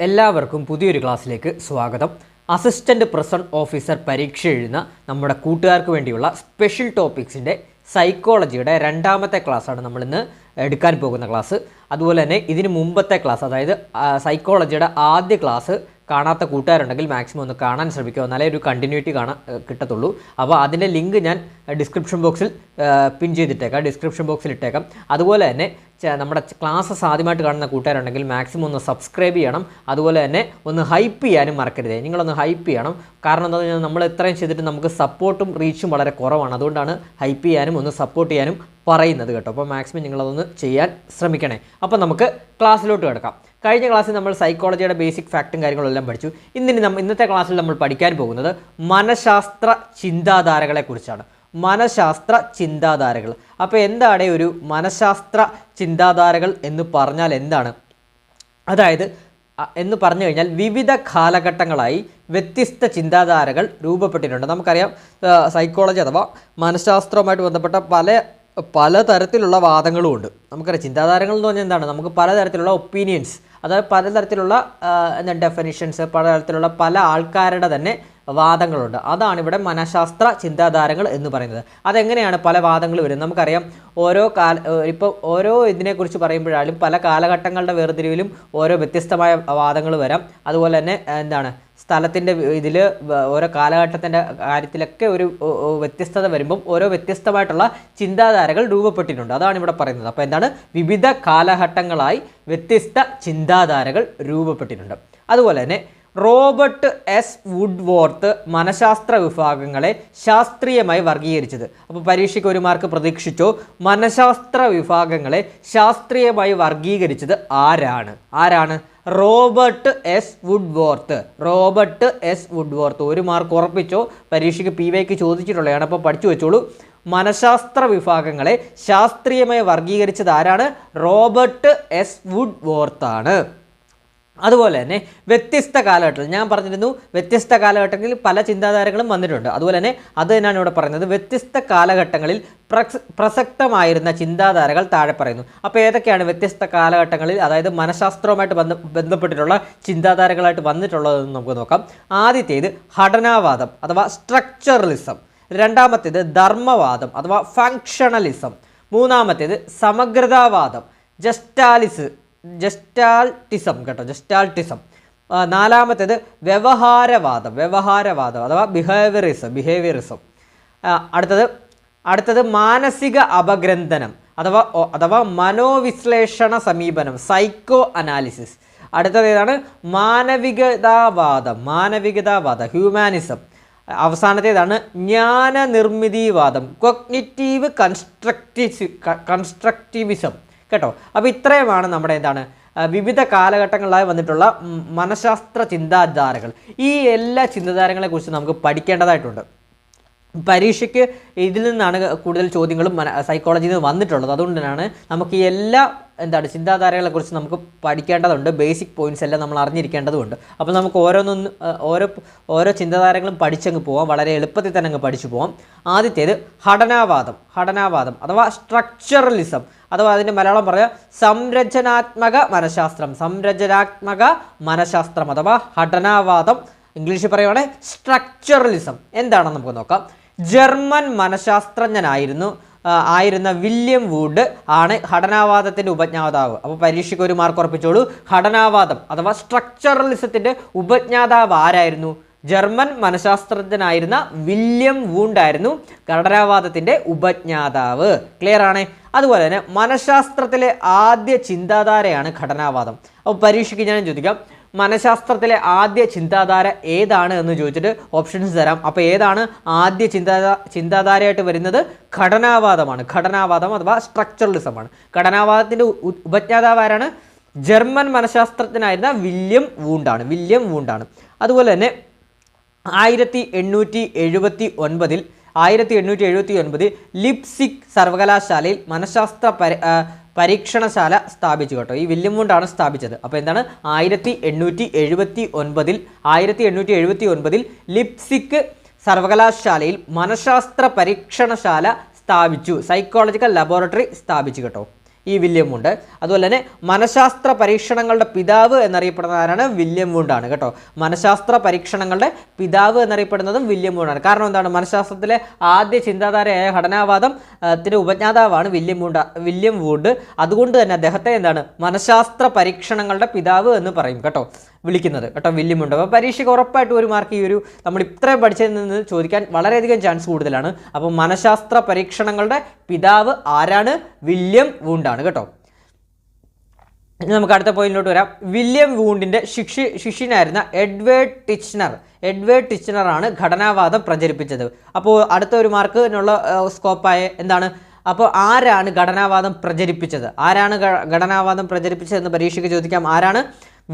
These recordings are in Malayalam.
എല്ലാവർക്കും പുതിയൊരു ക്ലാസ്സിലേക്ക് സ്വാഗതം. അസിസ്റ്റന്റ് പ്രസന്റ് ഓഫീസർ പരീക്ഷ എഴുതുന്ന നമ്മുടെ കൂട്ടുകാർക്ക് വേണ്ടിയുള്ള സ്പെഷ്യൽ ടോപ്പിക്സിൻ്റെ സൈക്കോളജിയുടെ രണ്ടാമത്തെ ക്ലാസ്സാണ് നമ്മളിന്ന് എടുക്കാൻ പോകുന്ന ക്ലാസ്. അതുപോലെ തന്നെ ഇതിന് മുമ്പത്തെ ക്ലാസ്, അതായത് സൈക്കോളജിയുടെ ആദ്യ ക്ലാസ് കാണാത്ത കൂട്ടുകാരുണ്ടെങ്കിൽ മാക്സിമം ഒന്ന് കാണാൻ ശ്രമിക്കുക, എന്നാലേ ഒരു കണ്ടിന്യൂറ്റി കിട്ടത്തുള്ളൂ. അപ്പോൾ അതിൻ്റെ ലിങ്ക് ഞാൻ ഡിസ്ക്രിപ്ഷൻ ബോക്സിൽ പിൻ ചെയ്തിട്ടേക്കാം, ഡിസ്ക്രിപ്ഷൻ ബോക്സിൽ ഇട്ടേക്കാം. അതുപോലെ തന്നെ നമ്മുടെ ക്ലാസ്സസ് ആദ്യമായിട്ട് കാണുന്ന കൂട്ടുകാരുണ്ടെങ്കിൽ മാക്സിമം ഒന്ന് സബ്സ്ക്രൈബ് ചെയ്യണം. അതുപോലെ തന്നെ ഒന്ന് ഹൈപ്പ് ചെയ്യാനും മറക്കരുത്. നിങ്ങളൊന്ന് ഹൈപ്പ് ചെയ്യണം. കാരണം എന്താണെന്ന് പറഞ്ഞാൽ നമ്മൾ ഇത്രയും ചെയ്തിട്ട് നമുക്ക് സപ്പോർട്ടും റീച്ചും വളരെ കുറവാണ്. അതുകൊണ്ടാണ് ഹൈപ്പ് ചെയ്യാനും ഒന്ന് സപ്പോർട്ട് ചെയ്യാനും പറയുന്നത് കേട്ടോ. അപ്പോൾ മാക്സിമം നിങ്ങളതൊന്ന് ചെയ്യാൻ ശ്രമിക്കണേ. അപ്പോൾ നമുക്ക് ക്ലാസ്സിലോട്ട് കിടക്കാം. കഴിഞ്ഞ ക്ലാസ്സിൽ നമ്മൾ സൈക്കോളജിയുടെ ബേസിക് ഫാക്റ്റും കാര്യങ്ങളെല്ലാം പഠിച്ചു. ഇന്നത്തെ ക്ലാസ്സിൽ നമ്മൾ പഠിക്കാൻ പോകുന്നത് മനഃശാസ്ത്ര ചിന്താധാരകളെക്കുറിച്ചാണ്. മനഃശാസ്ത്ര ചിന്താധാരകൾ. അപ്പോൾ എന്താണ് ഒരു മനഃശാസ്ത്ര ചിന്താധാരകൾ എന്ന് പറഞ്ഞാൽ എന്താണ്? അതായത് എന്ന് പറഞ്ഞു കഴിഞ്ഞാൽ വിവിധ കാലഘട്ടങ്ങളായി വ്യത്യസ്ത ചിന്താധാരകൾ രൂപപ്പെട്ടിട്ടുണ്ട്. നമുക്കറിയാം സൈക്കോളജി അഥവാ മനഃശാസ്ത്രവുമായിട്ട് ബന്ധപ്പെട്ട പലതരത്തിലുള്ള വാദങ്ങളും ഉണ്ട്. നമുക്കറിയാം ചിന്താധാരകൾ എന്ന് പറഞ്ഞാൽ എന്താണ്? നമുക്ക് പലതരത്തിലുള്ള ഒപ്പീനിയൻസ്, അതായത് പലതരത്തിലുള്ള ഡെഫിനിഷൻസ്, പലതരത്തിലുള്ള പല ആൾക്കാരുടെ തന്നെ വാദങ്ങളുണ്ട്. അതാണ് ഇവിടെ മനഃശാസ്ത്ര ചിന്താധാരകൾ എന്ന് പറയുന്നത്. അതെങ്ങനെയാണ് പല വാദങ്ങൾ വരുന്നത്? നമുക്കറിയാം ഓരോ ഇതിനെക്കുറിച്ച് പറയുമ്പോഴാലും പല കാലഘട്ടങ്ങളുടെ വേർതിരിവിലും ഓരോ വ്യത്യസ്തമായ വാദങ്ങൾ വരാം. അതുപോലെ തന്നെ സ്ഥലത്തിൻ്റെ ഇതിൽ ഓരോ കാലഘട്ടത്തിൻ്റെ കാര്യത്തിലൊക്കെ ഒരു വ്യത്യസ്തത വരുമ്പം ഓരോ വ്യത്യസ്തമായിട്ടുള്ള ചിന്താധാരകൾ രൂപപ്പെട്ടിട്ടുണ്ട്. അതാണ് ഇവിടെ പറയുന്നത്. അപ്പോൾ വിവിധ കാലഘട്ടങ്ങളായി വ്യത്യസ്ത ചിന്താധാരകൾ രൂപപ്പെട്ടിട്ടുണ്ട്. അതുപോലെ തന്നെ റോബർട്ട് എസ് വുഡ്വർത്ത് മനഃശാസ്ത്ര വിഭാഗങ്ങളെ ശാസ്ത്രീയമായി വർഗീകരിച്ചത്. അപ്പോൾ പരീക്ഷയ്ക്ക് ഒരു മാർക്ക് പ്രതീക്ഷിച്ചോ? മനഃശാസ്ത്ര വിഭാഗങ്ങളെ ശാസ്ത്രീയമായി വർഗീകരിച്ചത് ആരാണ്? Robert S Woodworth. Robert S Woodworth. ഒരു മാർക്ക് ഉറപ്പിച്ചോ? പരീക്ഷയ്ക്ക് PYക്ക് ചോദിച്ചിട്ടുള്ളതാണ്, അപ്പോൾ പഠിച്ചു വെച്ചോളൂ. മനഃശാസ്ത്ര വിഭാഗങ്ങളെ ശാസ്ത്രീയമായി വർഗീകരിച്ചത് ആരാണ്? Robert S Woodworth. അതുപോലെ തന്നെ വ്യത്യസ്ത കാലഘട്ടത്തിൽ ഞാൻ പറഞ്ഞിരുന്നു, വ്യത്യസ്ത കാലഘട്ടങ്ങളിൽ പല ചിന്താധാരകളും വന്നിട്ടുണ്ട്. അതുപോലെ തന്നെ അത് തന്നെയാണ് ഇവിടെ പറയുന്നത്. വ്യത്യസ്ത കാലഘട്ടങ്ങളിൽ പ്രസക്തമായിരുന്ന ചിന്താധാരകൾ താഴെ പറയുന്നു. അപ്പോൾ ഏതൊക്കെയാണ് വ്യത്യസ്ത കാലഘട്ടങ്ങളിൽ, അതായത് മനഃശാസ്ത്രവുമായിട്ട് ബന്ധപ്പെട്ടിട്ടുള്ള ചിന്താധാരകളായിട്ട് വന്നിട്ടുള്ളതെന്ന് നമുക്ക് നോക്കാം. ആദ്യത്തേത് ഘടനാവാദം അഥവാ സ്ട്രക്ചറലിസം. രണ്ടാമത്തേത് ധർമ്മവാദം അഥവാ ഫങ്ഷണലിസം. മൂന്നാമത്തേത് സമഗ്രതാവാദം, ജസ്റ്റാൾട്ടിസം. നാലാമത്തേത് വ്യവഹാരവാദം അഥവാ ബിഹേവിയറിസം. അടുത്തത് മാനസിക അപഗ്രന്ഥനം അഥവാ മനോവിശ്ലേഷണ സമീപനം, സൈക്കോ അനാലിസിസ്. അടുത്തത് ഏതാണ്? മാനവികതാവാദം, ഹ്യൂമാനിസം. അവസാനത്തേതാണ് ജ്ഞാനനിർമ്മിതിവാദം, കൊഗ്നിറ്റീവ് കൺസ്ട്രക്റ്റിവിസം കേട്ടോ. അപ്പോൾ ഇത്രയുമാണ് നമ്മുടെ വിവിധ കാലഘട്ടങ്ങളിലായി വന്നിട്ടുള്ള മനഃശാസ്ത്ര ചിന്താധാരകൾ. ഈ എല്ലാ ചിന്താധാരകളെക്കുറിച്ച് നമുക്ക് പഠിക്കേണ്ടതായിട്ടുണ്ട്. പരീക്ഷയ്ക്ക് ഇതിൽ നിന്നാണ് കൂടുതൽ ചോദ്യങ്ങളും സൈക്കോളജിയിൽ നിന്ന് വന്നിട്ടുള്ളത്. അതുകൊണ്ട് തന്നെയാണ് നമുക്ക് ഈ എല്ലാ ചിന്താധാരകളെക്കുറിച്ച് നമുക്ക് പഠിക്കേണ്ടതുണ്ട്. ബേസിക് പോയിൻറ്റ്സ് എല്ലാം നമ്മൾ അറിഞ്ഞിരിക്കേണ്ടതുണ്ട്. അപ്പോൾ നമുക്ക് ഓരോ ചിന്താധാരകളും പഠിച്ചങ്ങ് പോവാം, വളരെ എളുപ്പത്തിൽ തന്നെ അങ്ങ് പഠിച്ചു പോവാം. ആദ്യത്തേത് ഘടനാവാദം അഥവാ സ്ട്രക്ചറലിസം, അഥവാ അതിൻ്റെ മലയാളം പറയാം സംരചനാത്മക മനഃശാസ്ത്രം അഥവാ ഘടനാവാദം. ഇംഗ്ലീഷിൽ പറയുവാണെങ്കിൽ സ്ട്രക്ചറലിസം. എന്താണെന്ന് നമുക്ക് നോക്കാം. ജർമ്മൻ മനഃശാസ്ത്രജ്ഞനായിരുന്ന വില്യം വുഡ് ആണ് ഘടനാവാദത്തിൻ്റെ ഉപജ്ഞാതാവ്. അപ്പോൾ പരീക്ഷയ്ക്ക് ഒരു മാർക്ക് ഉറപ്പിച്ചോളൂ. ഘടനാവാദം അഥവാ സ്ട്രക്ചറലിസത്തിൻ്റെ ഉപജ്ഞാതാവ് ആരായിരുന്നു? ജർമ്മൻ മനഃശാസ്ത്രജ്ഞനായിരുന്ന വില്യം വൂണ്ട് ആയിരുന്നു ഘടനാവാദത്തിൻ്റെ ഉപജ്ഞാതാവ്. ക്ലിയർ ആണ്? അതുപോലെ തന്നെ മനഃശാസ്ത്രത്തിലെ ആദ്യ ചിന്താധാരയാണ് ഘടനാവാദം. അപ്പോൾ പരീക്ഷയ്ക്ക് ഞാൻ ചോദിക്കാം, മനഃശാസ്ത്രത്തിലെ ആദ്യ ചിന്താധാര ഏതാണ് എന്ന് ചോദിച്ചിട്ട് ഓപ്ഷൻസ് തരാം. അപ്പോൾ ഏതാണ് ആദ്യ ചിന്താധാരയായിട്ട് വരുന്നത്? ഘടനാവാദം അഥവാ സ്ട്രക്ചറലിസമാണ്. ഘടനാവാദത്തിൻ്റെ ഉപജ്ഞാതാവ് ആരാണ്? ജർമ്മൻ മനഃശാസ്ത്രജ്ഞനായിരുന്ന വില്യം വൂണ്ടാണ്. അതുപോലെ തന്നെ 1879 ലിപ്സിക് സർവകലാശാലയിൽ മനഃശാസ്ത്ര പരീക്ഷണശാല സ്ഥാപിച്ചു കേട്ടോ. ഈ വില്യം വൂണ്ടാണ് സ്ഥാപിച്ചത്. അപ്പോൾ 1879 ലിപ്സിക് സർവകലാശാലയിൽ മനഃശാസ്ത്ര പരീക്ഷണശാല സ്ഥാപിച്ചു, സൈക്കോളജിക്കൽ ലബോറട്ടറി സ്ഥാപിച്ചു കേട്ടോ. ഈ വില്യം വൂണ്ട്. അതുപോലെ തന്നെ മനഃശാസ്ത്ര പരീക്ഷണങ്ങളുടെ പിതാവ് എന്നറിയപ്പെടുന്ന ആരാണ്? വില്യം വൂണ്ടാണ് കേട്ടോ. മനഃശാസ്ത്ര പരീക്ഷണങ്ങളുടെ പിതാവ് എന്നറിയപ്പെടുന്നതും വില്യം വൂണ്ടാണ്. കാരണം എന്താണ്? മനഃശാസ്ത്രത്തിലെ ആദ്യ ചിന്താധാരയായ ഘടനാവാദത്തിന് ഉപജ്ഞാതാവാണ് വില്യം വൂണ്ട്. അതുകൊണ്ട് തന്നെ അദ്ദേഹത്തെ എന്താണ്? മനഃശാസ്ത്ര പരീക്ഷണങ്ങളുടെ പിതാവ് എന്ന് പറയും കേട്ടോ, വിളിക്കുന്നത് കേട്ടോ, വില്യം വൂണ്ട്. അപ്പോൾ പരീക്ഷയ്ക്ക് ഉറപ്പായിട്ടും ഒരു മാർക്ക് ഈ ഒരു നമ്മൾ ഇത്രയും പഠിച്ചതിൽ നിന്ന് ചോദിക്കാൻ വളരെയധികം ചാൻസ് കൂടുതലാണ്. അപ്പോൾ മനഃശാസ്ത്ര പരീക്ഷണങ്ങളുടെ പിതാവ് ആരാണ്? വില്യം വൂണ്ടാണ് കേട്ടോ. ഇനി നമുക്ക് അടുത്ത പോയിന്റിലോട്ട് വരാം. വില്യം വൂണ്ടിൻ്റെ ശിഷ്യനായിരുന്ന എഡ്വേർഡ് ടിച്ച്നർ ആണ് ഘടനാവാദം പ്രചരിപ്പിച്ചത്. അപ്പോൾ അടുത്ത ഒരു മാർക്കിനുള്ള സ്കോപ്പായ എന്താണ്? അപ്പോൾ ആരാണ് ഘടനാവാദം പ്രചരിപ്പിച്ചത്? ആരാണ് ഘടനാവാദം പ്രചരിപ്പിച്ചതെന്ന് പരീക്ഷയ്ക്ക് ചോദിക്കാം. ആരാണ്?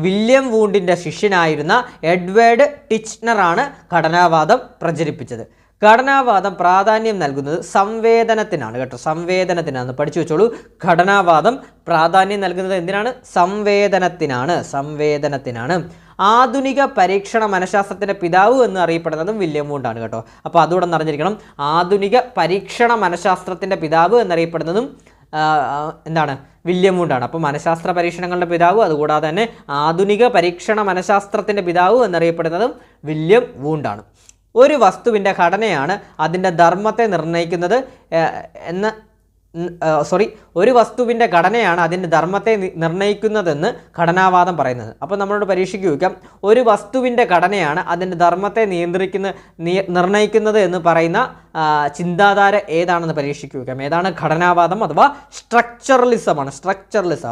വില്യം വൂണ്ടിൻ്റെ ശിഷ്യനായിരുന്ന എഡ്വേർഡ് ടിച്ച്നർ ആണ് ഘടനാവാദം പ്രചരിപ്പിച്ചത്. ഘടനാവാദം പ്രാധാന്യം നൽകുന്നത് സംവേദനത്തിനാണ് കേട്ടോ, സംവേദനത്തിനാണ്. പഠിച്ചു വെച്ചോളൂ. ഘടനാവാദം പ്രാധാന്യം നൽകുന്നത് എന്തിനാണ്? സംവേദനത്തിനാണ്. ആധുനിക പരീക്ഷണ മനഃശാസ്ത്രത്തിൻ്റെ പിതാവ് എന്ന് അറിയപ്പെടുന്നതും വില്യം വൂണ്ടാണ് കേട്ടോ. അപ്പോൾ അതുകൂടെ അറിഞ്ഞിരിക്കണം. ആധുനിക പരീക്ഷണ മനഃശാസ്ത്രത്തിൻ്റെ പിതാവ് എന്നറിയപ്പെടുന്നതും എന്താണ്? വില്യം വൂണ്ടാണ്. അപ്പോൾ മനഃശാസ്ത്ര പരീക്ഷണങ്ങളുടെ പിതാവ്, അതുകൂടാതെ തന്നെ ആധുനിക പരീക്ഷണ മനഃശാസ്ത്രത്തിൻ്റെ പിതാവ് എന്നറിയപ്പെടുന്നതും വില്യം വൂണ്ടാണ്. ഒരു വസ്തുവിൻ്റെ ഘടനയാണ് അതിൻ്റെ ധർമ്മത്തെ നിർണ്ണയിക്കുന്നത് ഒരു വസ്തുവിൻ്റെ ഘടനയാണ് അതിൻ്റെ ധർമ്മത്തെ നിർണ്ണയിക്കുന്നതെന്ന് ഘടനാവാദം പറയുന്നത്. അപ്പോൾ നമ്മളോട് പരീക്ഷയ്ക്ക് ചോദിക്കാം, ഒരു വസ്തുവിൻ്റെ ഘടനയാണ് അതിൻ്റെ ധർമ്മത്തെ നിർണ്ണയിക്കുന്നത് എന്ന് പറയുന്ന ചിന്താധാര ഏതാണെന്ന് പരീക്ഷയ്ക്ക് ചോദിക്കാം. ഏതാണ്? ഘടനാവാദം അഥവാ സ്ട്രക്ചറലിസമാണ്.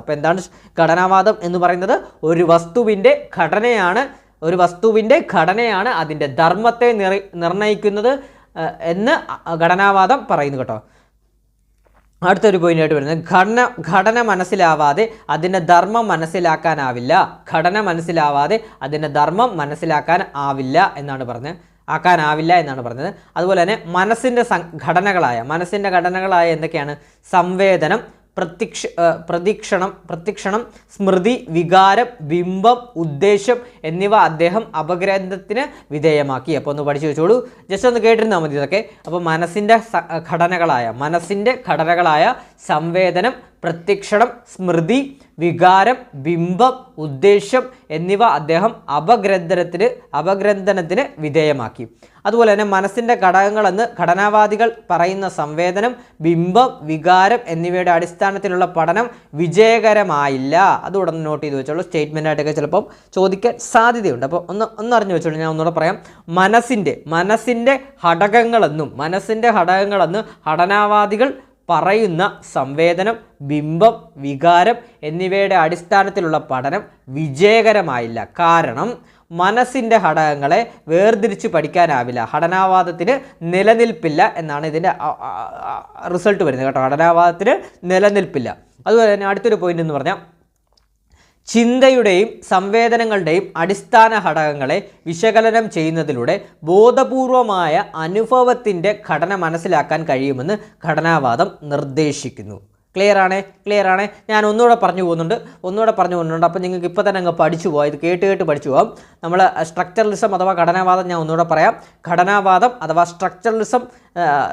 അപ്പോൾ എന്താണ് ഘടനാവാദം എന്ന് പറയുന്നത്? ഒരു വസ്തുവിൻ്റെ ഘടനയാണ് അതിൻ്റെ ധർമ്മത്തെ നിർണ്ണയിക്കുന്നത് എന്ന് ഘടനാവാദം പറയുന്നു കേട്ടോ. അടുത്തൊരു പോയിന്റായിട്ട് വരുന്നത് ഘടന മനസ്സിലാവാതെ അതിൻ്റെ ധർമ്മം മനസ്സിലാക്കാനാവില്ല. എന്നാണ് പറഞ്ഞത്. അതുപോലെ തന്നെ മനസ്സിൻ്റെ ഘടനകളായ എന്തൊക്കെയാണ്? സംവേദനം, പ്രതീക്ഷണം, സ്മൃതി, വികാരം, ബിംബം, ഉദ്ദേശം എന്നിവ അദ്ദേഹം അപഗ്രന്ഥത്തിന് വിധേയമാക്കി. അപ്പോൾ ഒന്ന് പഠിച്ചു വെച്ചോളൂ. ജസ്റ്റ് ഒന്ന് കേട്ടിരുന്നാൽ മതി ഇതൊക്കെ. അപ്പോൾ മനസ്സിൻ്റെ ഘടനകളായ സംവേദനം, പ്രത്യക്ഷണം, സ്മൃതി, വികാരം, ബിംബം, ഉദ്ദേശം എന്നിവ അദ്ദേഹം അപഗ്രന്ഥനത്തിന് വിധേയമാക്കി. അതുപോലെ തന്നെ മനസ്സിൻ്റെ ഘടകങ്ങളെന്ന് ഘടനാവാദികൾ പറയുന്ന സംവേദനം, ബിംബം, വികാരം എന്നിവയുടെ അടിസ്ഥാനത്തിലുള്ള പഠനം വിജയകരമായില്ല. അതുകൂടെ നോട്ട് ചെയ്ത് വെച്ചോളൂ. സ്റ്റേറ്റ്മെൻറ്റായിട്ടൊക്കെ ചിലപ്പം ചോദിക്കാൻ സാധ്യതയുണ്ട്. അപ്പോൾ ഒന്ന് അറിഞ്ഞു വെച്ചോളൂ. ഞാൻ ഒന്നുകൂടെ പറയാം. മനസ്സിൻ്റെ ഘടകങ്ങളെന്ന് ഘടനാവാദികൾ പറയുന്ന സംവേദനം, ബിംബം, വികാരം എന്നിവയുടെ അടിസ്ഥാനത്തിലുള്ള പഠനം വിജയകരമായില്ല. കാരണം മനസ്സിൻ്റെ ഘടകങ്ങളെ വേർതിരിച്ച് പഠിക്കാനാവില്ല. ഘടനാവാദത്തിന് നിലനിൽപ്പില്ല എന്നാണ് ഇതിൻ്റെ റിസൾട്ട് വരുന്നത് കേട്ടോ. ഘടനാവാദത്തിന് നിലനിൽപ്പില്ല. അതുപോലെ തന്നെ അടുത്തൊരു പോയിന്റ് എന്ന് പറഞ്ഞാൽ ചിന്തയുടെയും സംവേദനങ്ങളുടെയും അടിസ്ഥാന ഘടകങ്ങളെ വിശകലനം ചെയ്യുന്നതിലൂടെ ബോധപൂർവമായ അനുഭവത്തിൻ്റെ ഘടന മനസ്സിലാക്കാൻ കഴിയുമെന്ന് ഘടനാവാദം നിർദ്ദേശിക്കുന്നു. ക്ലിയർ ആണ്. ഞാൻ ഒന്നുകൂടെ പറഞ്ഞു പോകുന്നുണ്ട്. അപ്പോൾ നിങ്ങൾക്ക് ഇപ്പോൾ തന്നെ അങ്ങ് പഠിച്ചു പോകാം. ഇത് കേട്ട് പഠിച്ചു പോകാം. നമ്മൾ സ്ട്രക്ചറലിസം അഥവാ ഘടനാവാദം ഞാൻ ഒന്നുകൂടെ പറയാം. ഘടനാവാദം അഥവാ സ്ട്രക്ചറലിസം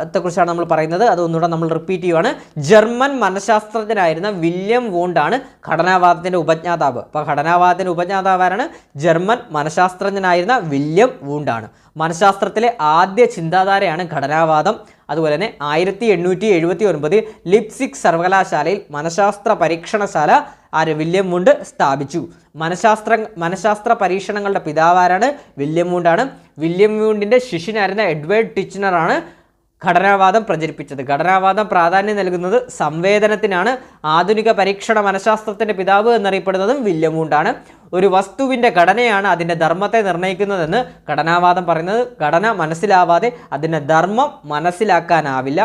ത്തെക്കുറിച്ചാണ് നമ്മൾ പറയുന്നത്. അത് ഒന്നുകൂടെ നമ്മൾ റിപ്പീറ്റ് ചെയ്യുവാണ്. ജർമ്മൻ മനഃശാസ്ത്രജ്ഞനായിരുന്ന വില്യം വൂണ്ടാണ് ഘടനാവാദത്തിൻ്റെ ഉപജ്ഞാതാവ്. അപ്പോൾ ഘടനാവാദത്തിൻ്റെ ഉപജ്ഞാതാവാരാണ്? ജർമ്മൻ മനഃശാസ്ത്രജ്ഞനായിരുന്ന വില്യം വൂണ്ടാണ്. മനഃശാസ്ത്രത്തിലെ ആദ്യ ചിന്താധാരയാണ് ഘടനാവാദം. അതുപോലെ തന്നെ 1879 ലിപ്സിക് സർവകലാശാലയിൽ മനഃശാസ്ത്ര പരീക്ഷണശാല വില്യം വൂണ്ട് സ്ഥാപിച്ചു. മനഃശാസ്ത്ര പരീക്ഷണങ്ങളുടെ പിതാവാരാണ്? വില്യം വൂണ്ടാണ്. വില്യം വൂണ്ടിൻ്റെ ശിഷ്യനായിരുന്ന എഡ്വേർഡ് ടിച്ച്നർ ആണ് ഘടനാവാദം പ്രചരിപ്പിച്ചത്. ഘടനാവാദം പ്രാധാന്യം നൽകുന്നത് സംവേദനത്തിനാണ്. ആധുനിക പരീക്ഷണ മനഃശാസ്ത്രത്തിൻ്റെ പിതാവ് എന്നറിയപ്പെടുന്നതും വില്യം വൂണ്ടാണ്. ഒരു വസ്തുവിൻ്റെ ഘടനയാണ് അതിൻ്റെ ധർമ്മത്തെ നിർണ്ണയിക്കുന്നതെന്ന് ഘടനാവാദം പറയുന്നത്. ഘടന മനസ്സിലാവാതെ അതിൻ്റെ ധർമ്മം മനസ്സിലാക്കാനാവില്ല.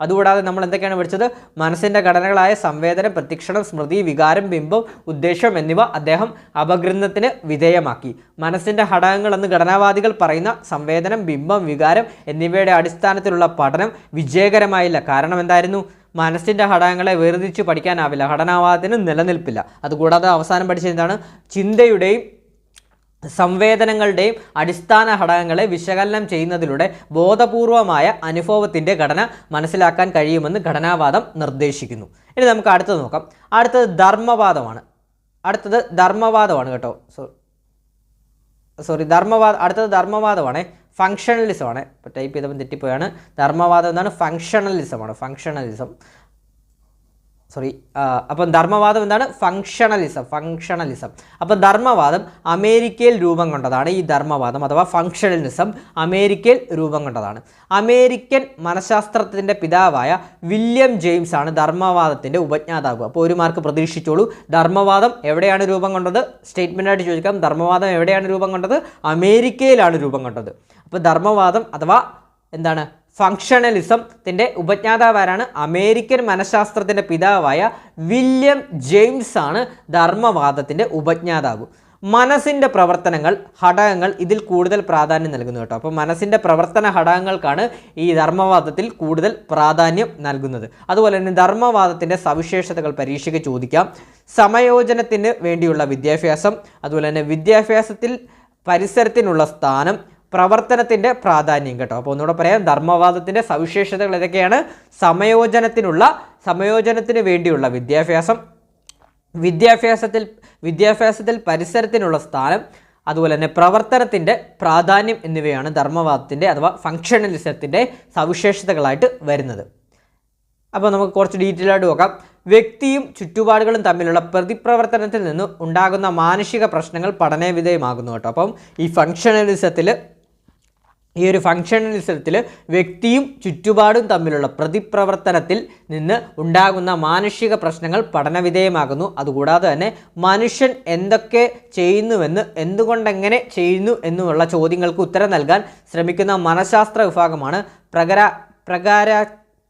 അതുകൂടാതെ നമ്മൾ എന്തൊക്കെയാണ് പഠിച്ചത്? മനസ്സിൻ്റെ ഘടനകളായ സംവേദനം, പ്രത്യക്ഷണം, സ്മൃതി, വികാരം, ബിംബം, ഉദ്ദേശം എന്നിവ അദ്ദേഹം അപഗ്രന്ഥത്തിന് വിധേയമാക്കി. മനസ്സിൻ്റെ ഘടകങ്ങളെന്ന് ഘടനാവാദികൾ പറയുന്ന സംവേദനം, ബിംബം, വികാരം എന്നിവയുടെ അടിസ്ഥാനത്തിലുള്ള പഠനം വിജയകരമായില്ല. കാരണം എന്തായിരുന്നു? മനസ്സിൻ്റെ ഘടകങ്ങളെ വേർതിരിച്ച് പഠിക്കാനാവില്ല. ഘടനാവാദത്തിന് നിലനിൽപ്പില്ല. അതുകൂടാതെ അവസാനം പഠിച്ചത് എന്താണ്? ചിന്തയുടെയും സംവേദനങ്ങളുടെയും അടിസ്ഥാന ഘടകങ്ങളെ വിശകലനം ചെയ്യുന്നതിലൂടെ ബോധപൂർവമായ അനുഭവത്തിൻ്റെ ഘടന മനസ്സിലാക്കാൻ കഴിയുമെന്ന് ഘടനാവാദം നിർദ്ദേശിക്കുന്നു. ഇനി നമുക്ക് അടുത്തത് നോക്കാം. അടുത്തത് ധർമ്മവാദമാണ് കേട്ടോ. അടുത്തത് ധർമ്മവാദമാണ്. ഫങ്ഷണലിസമാണ്. ഇപ്പോൾ ടൈപ്പ് ചെയ്തപ്പോൾ തെറ്റിപ്പോയാണ്. ധർമ്മവാദം എന്താണ്? ഫങ്ഷണലിസമാണ്. അപ്പം ധർമ്മവാദം എന്താണ്? ഫങ്ഷണലിസം. അപ്പം ധർമ്മവാദം അമേരിക്കയിൽ രൂപം കൊണ്ടതാണ്. ഈ ധർമ്മവാദം അഥവാ ഫങ്ഷണലിസം അമേരിക്കയിൽ രൂപം കൊണ്ടതാണ്. അമേരിക്കൻ മനഃശാസ്ത്രത്തിൻ്റെ പിതാവായ വില്യം ജെയിംസ് ആണ് ധർമ്മവാദത്തിൻ്റെ ഉപജ്ഞാതാവ്. അപ്പോൾ ഒരു മാർക്ക് പ്രതീക്ഷിച്ചോളൂ. ധർമ്മവാദം എവിടെയാണ് രൂപം കൊണ്ടത്? സ്റ്റേറ്റ്മെൻറ്റായിട്ട് ചോദിക്കാം. ധർമ്മവാദം എവിടെയാണ് രൂപം കൊണ്ടത്? അമേരിക്കയിലാണ് രൂപം കൊണ്ടത്. അപ്പോൾ ധർമ്മവാദം അഥവാ എന്താണ്? ഫങ്ഷണലിസത്തിൻ്റെ ഉപജ്ഞാതാവാരാണ്? അമേരിക്കൻ മനഃശാസ്ത്രത്തിൻ്റെ പിതാവായ വില്യം ജെയിംസ് ആണ് ധർമ്മവാദത്തിൻ്റെ ഉപജ്ഞാതാവ്. മനസ്സിൻ്റെ ഘടകങ്ങൾ ഇതിൽ കൂടുതൽ പ്രാധാന്യം നൽകുന്നു കേട്ടോ. അപ്പോൾ മനസ്സിൻ്റെ പ്രവർത്തന ഘടകങ്ങൾക്കാണ് ഈ ധർമ്മവാദത്തിൽ കൂടുതൽ പ്രാധാന്യം നൽകുന്നത്. അതുപോലെ തന്നെ ധർമ്മവാദത്തിൻ്റെ സവിശേഷതകൾ പരീക്ഷയ്ക്ക് ചോദിക്കാം. സമയോജനത്തിന് വേണ്ടിയുള്ള വിദ്യാഭ്യാസം, അതുപോലെ തന്നെ വിദ്യാഭ്യാസത്തിൽ പരിസരത്തിനുള്ള സ്ഥാനം, പ്രവർത്തനത്തിൻ്റെ പ്രാധാന്യം കേട്ടോ. അപ്പോൾ ഒന്നുകൂടെ പറയാം. ധർമ്മവാദത്തിൻ്റെ സവിശേഷതകൾ ഏതൊക്കെയാണ്? സമയോജനത്തിന് വേണ്ടിയുള്ള വിദ്യാഭ്യാസം, വിദ്യാഭ്യാസത്തിൽ പരിസരത്തിനുള്ള സ്ഥാനം, അതുപോലെ തന്നെ പ്രവർത്തനത്തിൻ്റെ പ്രാധാന്യം എന്നിവയാണ് ധർമ്മവാദത്തിൻ്റെ അഥവാ ഫങ്ഷണലിസത്തിൻ്റെ സവിശേഷതകളായിട്ട് വരുന്നത്. അപ്പോൾ നമുക്ക് കുറച്ച് ഡീറ്റെയിൽ ആയിട്ട് നോക്കാം. വ്യക്തിയും ചുറ്റുപാടുകളും തമ്മിലുള്ള പ്രതിപ്രവർത്തനത്തിൽ നിന്ന് ഉണ്ടാകുന്ന മാനസിക പ്രശ്നങ്ങൾ പഠനവിധേയമാകുന്നു കേട്ടോ. അപ്പം ഈ ഫങ്ഷണലിസത്തിൽ വ്യക്തിയും ചുറ്റുപാടും തമ്മിലുള്ള പ്രതിപ്രവർത്തനത്തിൽ നിന്ന് ഉണ്ടാകുന്ന മാനുഷിക പ്രശ്നങ്ങൾ പഠനവിധേയമാകുന്നു. അതുകൂടാതെ തന്നെ മനുഷ്യൻ എന്തൊക്കെ ചെയ്യുന്നുവെന്ന്, എന്തുകൊണ്ടെങ്ങനെ ചെയ്യുന്നു എന്നുമുള്ള ചോദ്യങ്ങൾക്ക് ഉത്തരം നൽകാൻ ശ്രമിക്കുന്ന മനഃശാസ്ത്ര വിഭാഗമാണ്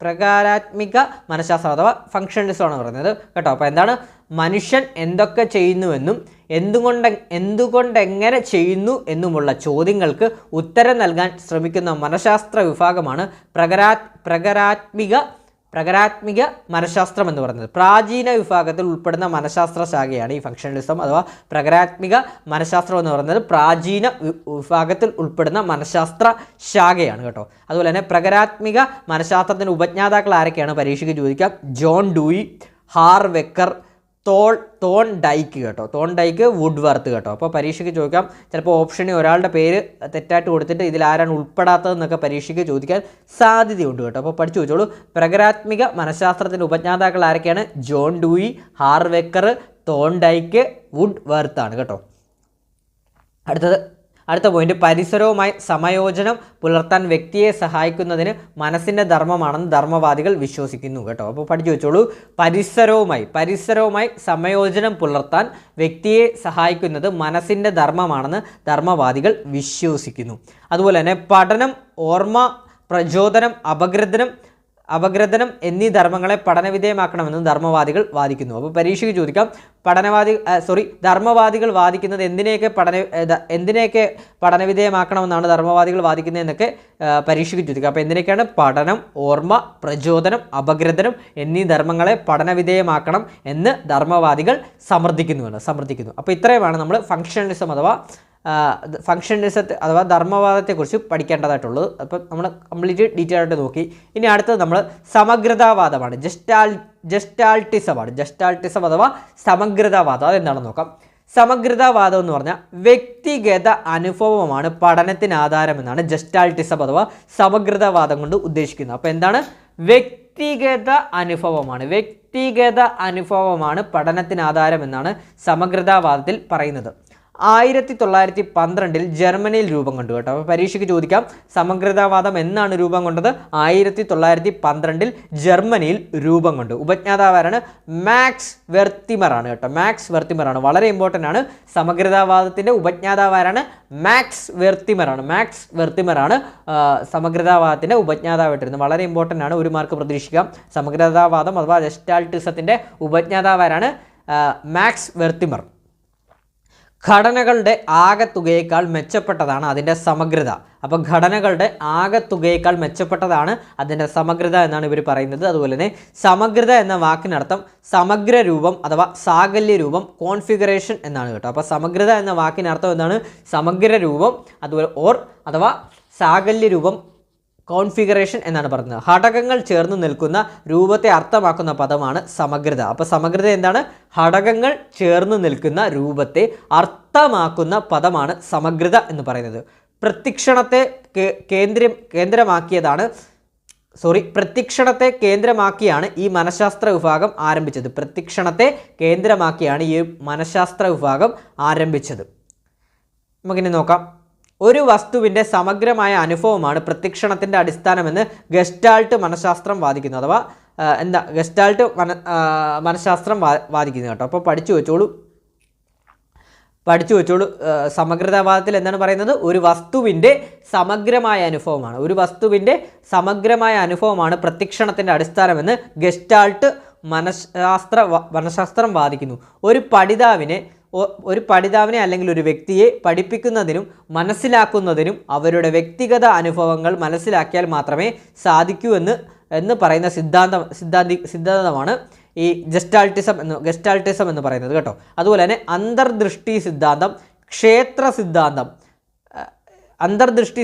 പ്രകാരാത്മിക മനഃശാസ്ത്രം അഥവാ ഫങ്ഷണലിസമാണ് പറയുന്നത് കേട്ടോ. അപ്പോൾ എന്താണ്? മനുഷ്യൻ എന്തൊക്കെ ചെയ്യുന്നുവെന്നും എന്തുകൊണ്ടെങ്ങനെ ചെയ്യുന്നു എന്നുമുള്ള ചോദ്യങ്ങൾക്ക് ഉത്തരം നൽകാൻ ശ്രമിക്കുന്ന മനഃശാസ്ത്ര വിഭാഗമാണ് പ്രകാരാത്മിക മനഃശാസ്ത്രം എന്ന് പറയുന്നത്. പ്രാചീന വിഭാഗത്തിൽ ഉൾപ്പെടുന്ന മനഃശാസ്ത്ര ശാഖയാണ് ഈ ഫങ്ഷണലിസം അഥവാ പ്രകാരാത്മിക മനഃശാസ്ത്രം എന്ന് പറയുന്നത്. പ്രാചീന വിഭാഗത്തിൽ ഉൾപ്പെടുന്ന മനഃശാസ്ത്ര ശാഖയാണ് കേട്ടോ. അതുപോലെ തന്നെ പ്രകാരാത്മിക മനഃശാസ്ത്രത്തിൻ്റെ ഉപജ്ഞാതാക്കൾ ആരൊക്കെയാണ് പരീക്ഷയ്ക്ക് ചോദിക്കാം? ജോൺ ഡൂയി, ഹാർവെക്കർ, തോൺഡൈക്ക് കേട്ടോ. തോൺഡൈക്ക്, വുഡ്വർത്ത് കേട്ടോ. അപ്പോൾ പരീക്ഷയ്ക്ക് ചോദിക്കാം. ചിലപ്പോൾ ഓപ്ഷനിൽ ഒരാളുടെ പേര് തെറ്റായിട്ട് കൊടുത്തിട്ട് ഇതിലാരാണ് ഉൾപ്പെടാത്തതെന്നൊക്കെ പരീക്ഷയ്ക്ക് ചോദിക്കാൻ സാധ്യതയുണ്ട് കേട്ടോ. അപ്പോൾ പഠിച്ചു വെച്ചോളൂ. പ്രകാരാത്മിക മനഃശാസ്ത്രത്തിൻ്റെ ഉപജ്ഞാതാക്കൾ ആരൊക്കെയാണ്? ജോൺ ഡൂയി, ഹാർവെക്കർ, തോൺഡൈക്ക്, വുഡ്വർത്ത് ആണ് കേട്ടോ. അടുത്ത പോയിന്റ്, പരിസരവുമായി സമയോജനം പുലർത്താൻ വ്യക്തിയെ സഹായിക്കുന്നതിന് മനസ്സിൻ്റെ ധർമ്മമാണെന്ന് ധർമ്മവാദികൾ വിശ്വസിക്കുന്നു കേട്ടോ. അപ്പോൾ പഠിച്ചു വെച്ചോളൂ. പരിസരവുമായി സമയോജനം പുലർത്താൻ വ്യക്തിയെ സഹായിക്കുന്നത് മനസ്സിൻ്റെ ധർമ്മമാണെന്ന് ധർമ്മവാദികൾ വിശ്വസിക്കുന്നു. അതുപോലെ തന്നെ പഠനം, ഓർമ്മ, പ്രചോദനം, അപഗ്രഥനം എന്നീ ധർമ്മങ്ങളെ പഠനവിധേയമാക്കണമെന്ന് ധർമ്മവാദികൾ വാദിക്കുന്നു. അപ്പോൾ പരീക്ഷയ്ക്ക് ചോദിക്കാം. ധർമ്മവാദികൾ വാദിക്കുന്നത് എന്തിനെയൊക്കെ പഠനവിധേയമാക്കണമെന്നാണ് ധർമ്മവാദികൾ വാദിക്കുന്നത് എന്നൊക്കെ പരീക്ഷയ്ക്ക് ചോദിക്കാം. അപ്പോൾ എന്തിനൊക്കെയാണ്? പഠനം, ഓർമ്മ, പ്രചോദനം, അപഗ്രഥനം എന്നീ ധർമ്മങ്ങളെ പഠനവിധേയമാക്കണം എന്ന് ധർമ്മവാദികൾ സമർത്ഥിക്കുന്നു. അപ്പോൾ ഇത്രയുമാണ് നമ്മൾ ഫങ്ഷണലിസം അഥവാ ധർമ്മവാദത്തെക്കുറിച്ച് പഠിക്കേണ്ടതായിട്ടുള്ളത്. അപ്പം നമ്മൾ കംപ്ലീറ്റ് ഡീറ്റെയിൽ ആയിട്ട് നോക്കി. ഇനി അടുത്തത് നമ്മൾ സമഗ്രതാവാദമാണ്. ജസ്റ്റാൾട്ടിസം അഥവാ സമഗ്രതാവാദം. അതെന്താണെന്ന് നോക്കാം. സമഗ്രതാവാദം എന്ന് പറഞ്ഞാൽ വ്യക്തിഗത അനുഭവമാണ് പഠനത്തിന് ആധാരമെന്നാണ് ജസ്റ്റാൾട്ടിസം അഥവാ സമഗ്രതാവാദം കൊണ്ട് ഉദ്ദേശിക്കുന്നത്. അപ്പോൾ എന്താണ്? വ്യക്തിഗത അനുഭവമാണ് പഠനത്തിന് ആധാരമെന്നാണ് സമഗ്രതാവാദത്തിൽ പറയുന്നത്. 1912 ജർമ്മനിയിൽ രൂപം കൊണ്ടു കേട്ടോ. അപ്പോൾ പരീക്ഷയ്ക്ക് ചോദിക്കാം. സമഗ്രതാവാദം എന്നാണ് രൂപം കൊണ്ടത്? 1912 ജർമ്മനിയിൽ രൂപം കൊണ്ടു. ഉപജ്ഞാതാവാരാണ്? മാക്സ് വെർത്തിമർ ആണ് കേട്ടോ. മാക്സ് വെർത്തിമർ ആണ്. വളരെ ഇമ്പോർട്ടൻ്റ് ആണ്. സമഗ്രതാവാദത്തിൻ്റെ ഉപജ്ഞാതാവാരാണ്? മാക്സ് വെർത്തിമർ ആണ് സമഗ്രതാവാദത്തിൻ്റെ ഉപജ്ഞാതാവായിട്ടിരുന്നത്. വളരെ ഇമ്പോർട്ടൻ്റ് ആണ്. ഒരു മാർക്ക് പ്രതീക്ഷിക്കാം. സമഗ്രതാവാദം അഥവാ ജസ്റ്റാൾട്ടിസത്തിൻ്റെ ഉപജ്ഞാതാവാരാണ്? മാക്സ് വെർത്തിമർ. ഘടനകളുടെ ആകെത്തുകയേക്കാൾ മെച്ചപ്പെട്ടതാണ് അതിൻ്റെ സമഗ്രത. അപ്പോൾ ഘടനകളുടെ ആകെത്തുകയേക്കാൾ മെച്ചപ്പെട്ടതാണ് അതിൻ്റെ സമഗ്രത എന്നാണ് ഇവർ പറയുന്നത്. അതുപോലെ തന്നെ സമഗ്രത എന്ന വാക്കിനർത്ഥം സമഗ്ര രൂപം അഥവാ സാകല്യ രൂപം, കോൺഫിഗറേഷൻ എന്നാണ് കേട്ടോ. അപ്പോൾ സമഗ്രത എന്ന വാക്കിനർത്ഥം എന്താണ്? സമഗ്ര രൂപം അതുപോലെ അഥവാ സാകല്യ രൂപം, കോൺഫിഗറേഷൻ എന്നാണ് പറയുന്നത്. ഘടകങ്ങൾ ചേർന്ന് നിൽക്കുന്ന രൂപത്തെ അർത്ഥമാക്കുന്ന പദമാണ് സമഗ്രത. അപ്പോൾ സമഗ്രത എന്താണ്? ഘടകങ്ങൾ ചേർന്ന് നിൽക്കുന്ന രൂപത്തെ അർത്ഥമാക്കുന്ന പദമാണ് സമഗ്രത എന്ന് പറയുന്നത്. പ്രത്യക്ഷണത്തെ കേന്ദ്രമാക്കിയാണ് ഈ മനഃശാസ്ത്ര വിഭാഗം ആരംഭിച്ചത്. പ്രത്യക്ഷണത്തെ കേന്ദ്രമാക്കിയാണ് ഈ മനഃശാസ്ത്ര വിഭാഗം ആരംഭിച്ചത്. നമുക്കിനി നോക്കാം. ഒരു വസ്തുവിൻ്റെ സമഗ്രമായ അനുഭവമാണ് പ്രത്യക്ഷണത്തിൻ്റെ അടിസ്ഥാനമെന്ന് ഗസ്റ്റാൾട്ട് മനഃശാസ്ത്രം വാദിക്കുന്നു. അഥവാ ഗസ്റ്റാൾട്ട് മനഃശാസ്ത്രം വാദിക്കുന്നു കേട്ടോ. അപ്പോൾ പഠിച്ചു വെച്ചോളൂ. സമഗ്രതാവാദത്തിൽ എന്താണ് പറയുന്നത്? ഒരു വസ്തുവിൻ്റെ സമഗ്രമായ അനുഭവമാണ് പ്രത്യക്ഷണത്തിൻ്റെ അടിസ്ഥാനമെന്ന് ഗസ്റ്റാൾട്ട് മനഃശാസ്ത്രം വാദിക്കുന്നു. ഒരു പഠിതാവിനെ അല്ലെങ്കിൽ ഒരു വ്യക്തിയെ പഠിപ്പിക്കുന്നതിനും മനസ്സിലാക്കുന്നതിനും അവരുടെ വ്യക്തിഗത അനുഭവങ്ങൾ മനസ്സിലാക്കിയാൽ മാത്രമേ സാധിക്കൂ എന്ന് പറയുന്ന സിദ്ധാന്തമാണ് ഈ ഗസ്റ്റാൾട്ടിസം എന്ന് പറയുന്നത് കേട്ടോ. അതുപോലെ തന്നെ അന്തർദൃഷ്ടി സിദ്ധാന്തം, ക്ഷേത്ര സിദ്ധാന്തം, അന്തർദൃഷ്ടി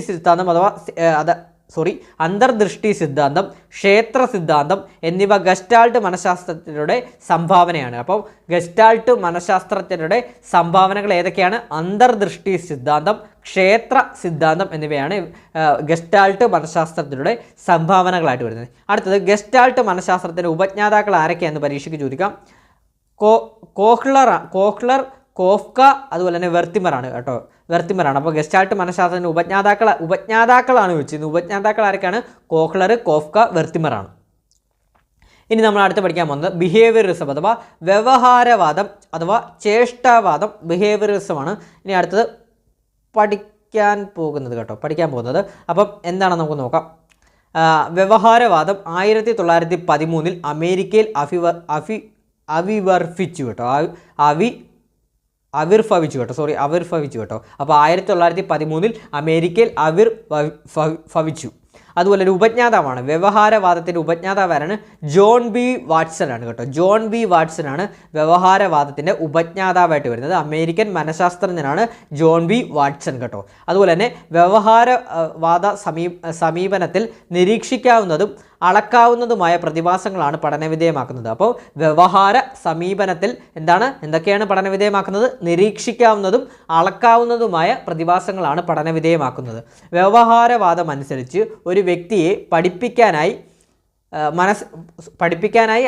സിദ്ധാന്തം, ക്ഷേത്ര സിദ്ധാന്തം എന്നിവ ഗസ്റ്റാൾട്ട് മനഃശാസ്ത്രജ്ഞരുടെ സംഭാവനയാണ്. അപ്പോൾ ഗസ്റ്റാൾട്ട് മനഃശാസ്ത്രജ്ഞരുടെ സംഭാവനകൾ ഏതൊക്കെയാണ്? അന്തർദൃഷ്ടി സിദ്ധാന്തം, ക്ഷേത്ര സിദ്ധാന്തം എന്നിവയാണ് ഗസ്റ്റാൾട്ട് മനഃശാസ്ത്രജ്ഞരുടെ സംഭാവനകളായിട്ട് വരുന്നത്. അടുത്തത് ഗസ്റ്റാൾട്ട് മനഃശാസ്ത്രത്തിൻ്റെ ഉപജ്ഞാതാക്കൾ ആരൊക്കെയാണെന്ന് പരീക്ഷയ്ക്ക് ചോദിക്കാം. കോഹ്ലർ, കോഫ്ക, അതുപോലെ തന്നെ വെർത്തിമറാണ് കേട്ടോ. അപ്പോൾ ഗസ്റ്റാൾട്ട് മനഃശാസ്ത്രത്തിൻ്റെ ഉപജ്ഞാതാക്കളാണ് ചോദിച്ചിരുന്നത്. ഉപജ്ഞാതാക്കൾ ആരൊക്കെയാണ്? കോഹ്ലർ, കോഫ്ക, വെർത്തിമറാണ്. ഇനി നമ്മൾ അടുത്ത് പഠിക്കാൻ പോകുന്നത് ബിഹേവിയറിസം അഥവാ വ്യവഹാരവാദം അഥവാ ചേഷ്ടാവാദം, ബിഹേവിയറിസമാണ് ഇനി അടുത്തത് പഠിക്കാൻ പോകുന്നത്. അപ്പം എന്താണെന്ന് നമുക്ക് നോക്കാം. വ്യവഹാരവാദം 1913 അമേരിക്കയിൽ ആവിർഭവിച്ചു കേട്ടോ. അപ്പോൾ 1913 അമേരിക്കയിൽ ആവിർഭവിച്ചു. അതുപോലെ ഒരു ഉപജ്ഞാതാവാണ്. വ്യവഹാരവാദത്തിൻ്റെ ഉപജ്ഞാതാവാരാണ്? ജോൺ ബി വാട്സൺ ആണ് കേട്ടോ. ജോൺ ബി വാട്സൺ ആണ് വ്യവഹാരവാദത്തിൻ്റെ ഉപജ്ഞാതാവായിട്ട് വരുന്നത്. അമേരിക്കൻ മനഃശാസ്ത്രജ്ഞനാണ് ജോൺ ബി വാട്സൺ കേട്ടോ. അതുപോലെ തന്നെ വ്യവഹാരവാദ സമീപനത്തിൽ നിരീക്ഷിക്കാവുന്നതും അളക്കാവുന്നതുമായ പ്രതിഭാസങ്ങളാണ് പഠനവിധേയമാക്കുന്നത്. അപ്പോൾ വ്യവഹാര സമീപനത്തിൽ എന്തൊക്കെയാണ് പഠനവിധേയമാക്കുന്നത്? നിരീക്ഷിക്കാവുന്നതും അളക്കാവുന്നതുമായ പ്രതിഭാസങ്ങളാണ് പഠനവിധേയമാക്കുന്നത്. വ്യവഹാരവാദം അനുസരിച്ച് ഒരു വ്യക്തിയെ പഠിപ്പിക്കാനായി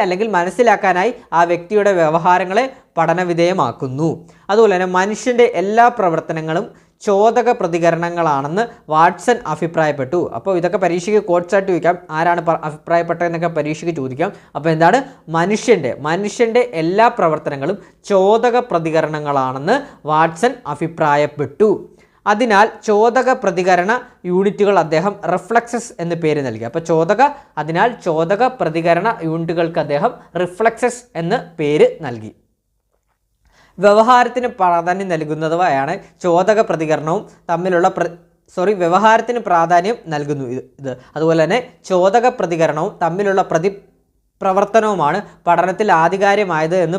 അല്ലെങ്കിൽ മനസ്സിലാക്കാനായി ആ വ്യക്തിയുടെ വ്യവഹാരങ്ങളെ പഠനവിധേയമാക്കുന്നു. അതുപോലെ തന്നെ മനുഷ്യൻ്റെ എല്ലാ പ്രവർത്തനങ്ങളും ചോദക പ്രതികരണങ്ങളാണെന്ന് വാട്സൺ അഭിപ്രായപ്പെട്ടു. അപ്പോൾ ഇതൊക്കെ പരീക്ഷയ്ക്ക് കോട്സായിട്ട് ചോദിക്കാം. ആരാണ് അഭിപ്രായപ്പെട്ടതെന്നൊക്കെ പരീക്ഷയ്ക്ക് ചോദിക്കാം. അപ്പോൾ എന്താണ്? മനുഷ്യൻ്റെ എല്ലാ പ്രവർത്തനങ്ങളും ചോദക പ്രതികരണങ്ങളാണെന്ന് വാട്സൺ അഭിപ്രായപ്പെട്ടു. അതിനാൽ ചോദക പ്രതികരണ യൂണിറ്റുകൾ അദ്ദേഹം റിഫ്ലക്സസ് എന്ന് പേര് നൽകി. അപ്പോൾ ചോദക പ്രതികരണ യൂണിറ്റുകൾക്ക് അദ്ദേഹം റിഫ്ലക്സസ് എന്ന് പേര് നൽകി. വ്യവഹാരത്തിന് പ്രാധാന്യം നൽകുന്നവയാണ് ചോദക പ്രതികരണവും തമ്മിലുള്ള വ്യവഹാരത്തിന് പ്രാധാന്യം നൽകുന്നു ഇത്. അതുപോലെ തന്നെ ചോദക പ്രതികരണവും തമ്മിലുള്ള പ്രവർത്തനവുമാണ് പഠനത്തിൽ ആധികാരികമായത് എന്ന്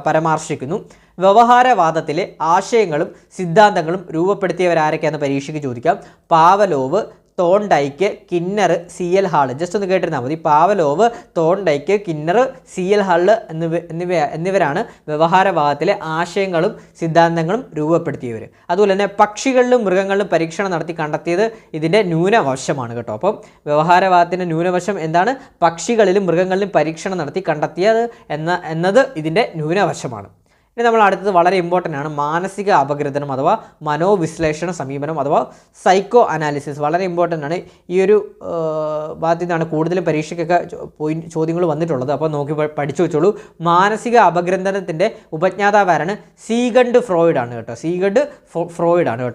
പരാമർശിക്കുന്നു. വ്യവഹാരവാദത്തിലെ ആശയങ്ങളും സിദ്ധാന്തങ്ങളും രൂപപ്പെടുത്തിയവരാരൊക്കെയാണെന്ന് പരീക്ഷയ്ക്ക് ചോദിക്കാം. Pavlov, Thorndike, Skinner, CL Hull. Just ഒന്ന് കേട്ടിരുന്നാൽ മതി. Pavlov, Thorndike, Skinner, CL Hull എന്നിവരാണ് വ്യവഹാരവാദത്തിലെ ആശയങ്ങളും സിദ്ധാന്തങ്ങളും രൂപപ്പെടുത്തിയവർ. അതുപോലെ തന്നെ പക്ഷികളിലും മൃഗങ്ങളിലും പരീക്ഷണം നടത്തി കണ്ടെത്തിയത് ഇതിൻ്റെ ന്യൂനവശമാണ് കേട്ടോ. അപ്പം വ്യവഹാരവാദത്തിൻ്റെ ന്യൂനവശം എന്താണ്? പക്ഷികളിലും മൃഗങ്ങളിലും പരീക്ഷണം നടത്തി കണ്ടെത്തിയത് എന്നത് ഇതിൻ്റെ ന്യൂനവശമാണ്. ഇനി നമ്മൾ അടുത്തത് വളരെ ഇമ്പോർട്ടൻ്റ് ആണ്. മാനസിക അപഗ്രഥനം അഥവാ മനോവിശ്ലേഷണ സമീപനം അഥവാ സൈക്കോ അനാലിസിസ്. വളരെ ഇമ്പോർട്ടൻ്റ് ആണ്. ഈ ഒരു ഭാഗത്തു നിന്നാണ് കൂടുതലും പരീക്ഷയ്ക്കൊക്കെ ചോദ്യങ്ങൾ വന്നിട്ടുള്ളത്. അപ്പോൾ നോക്കി പഠിച്ചു വെച്ചോളൂ. മാനസിക അപഗ്രഥനത്തിൻ്റെ ഉപജ്ഞാതാവാരാണ്? സീഗണ്ട് ഫ്രോയിഡ് ആണ് കേട്ടോ.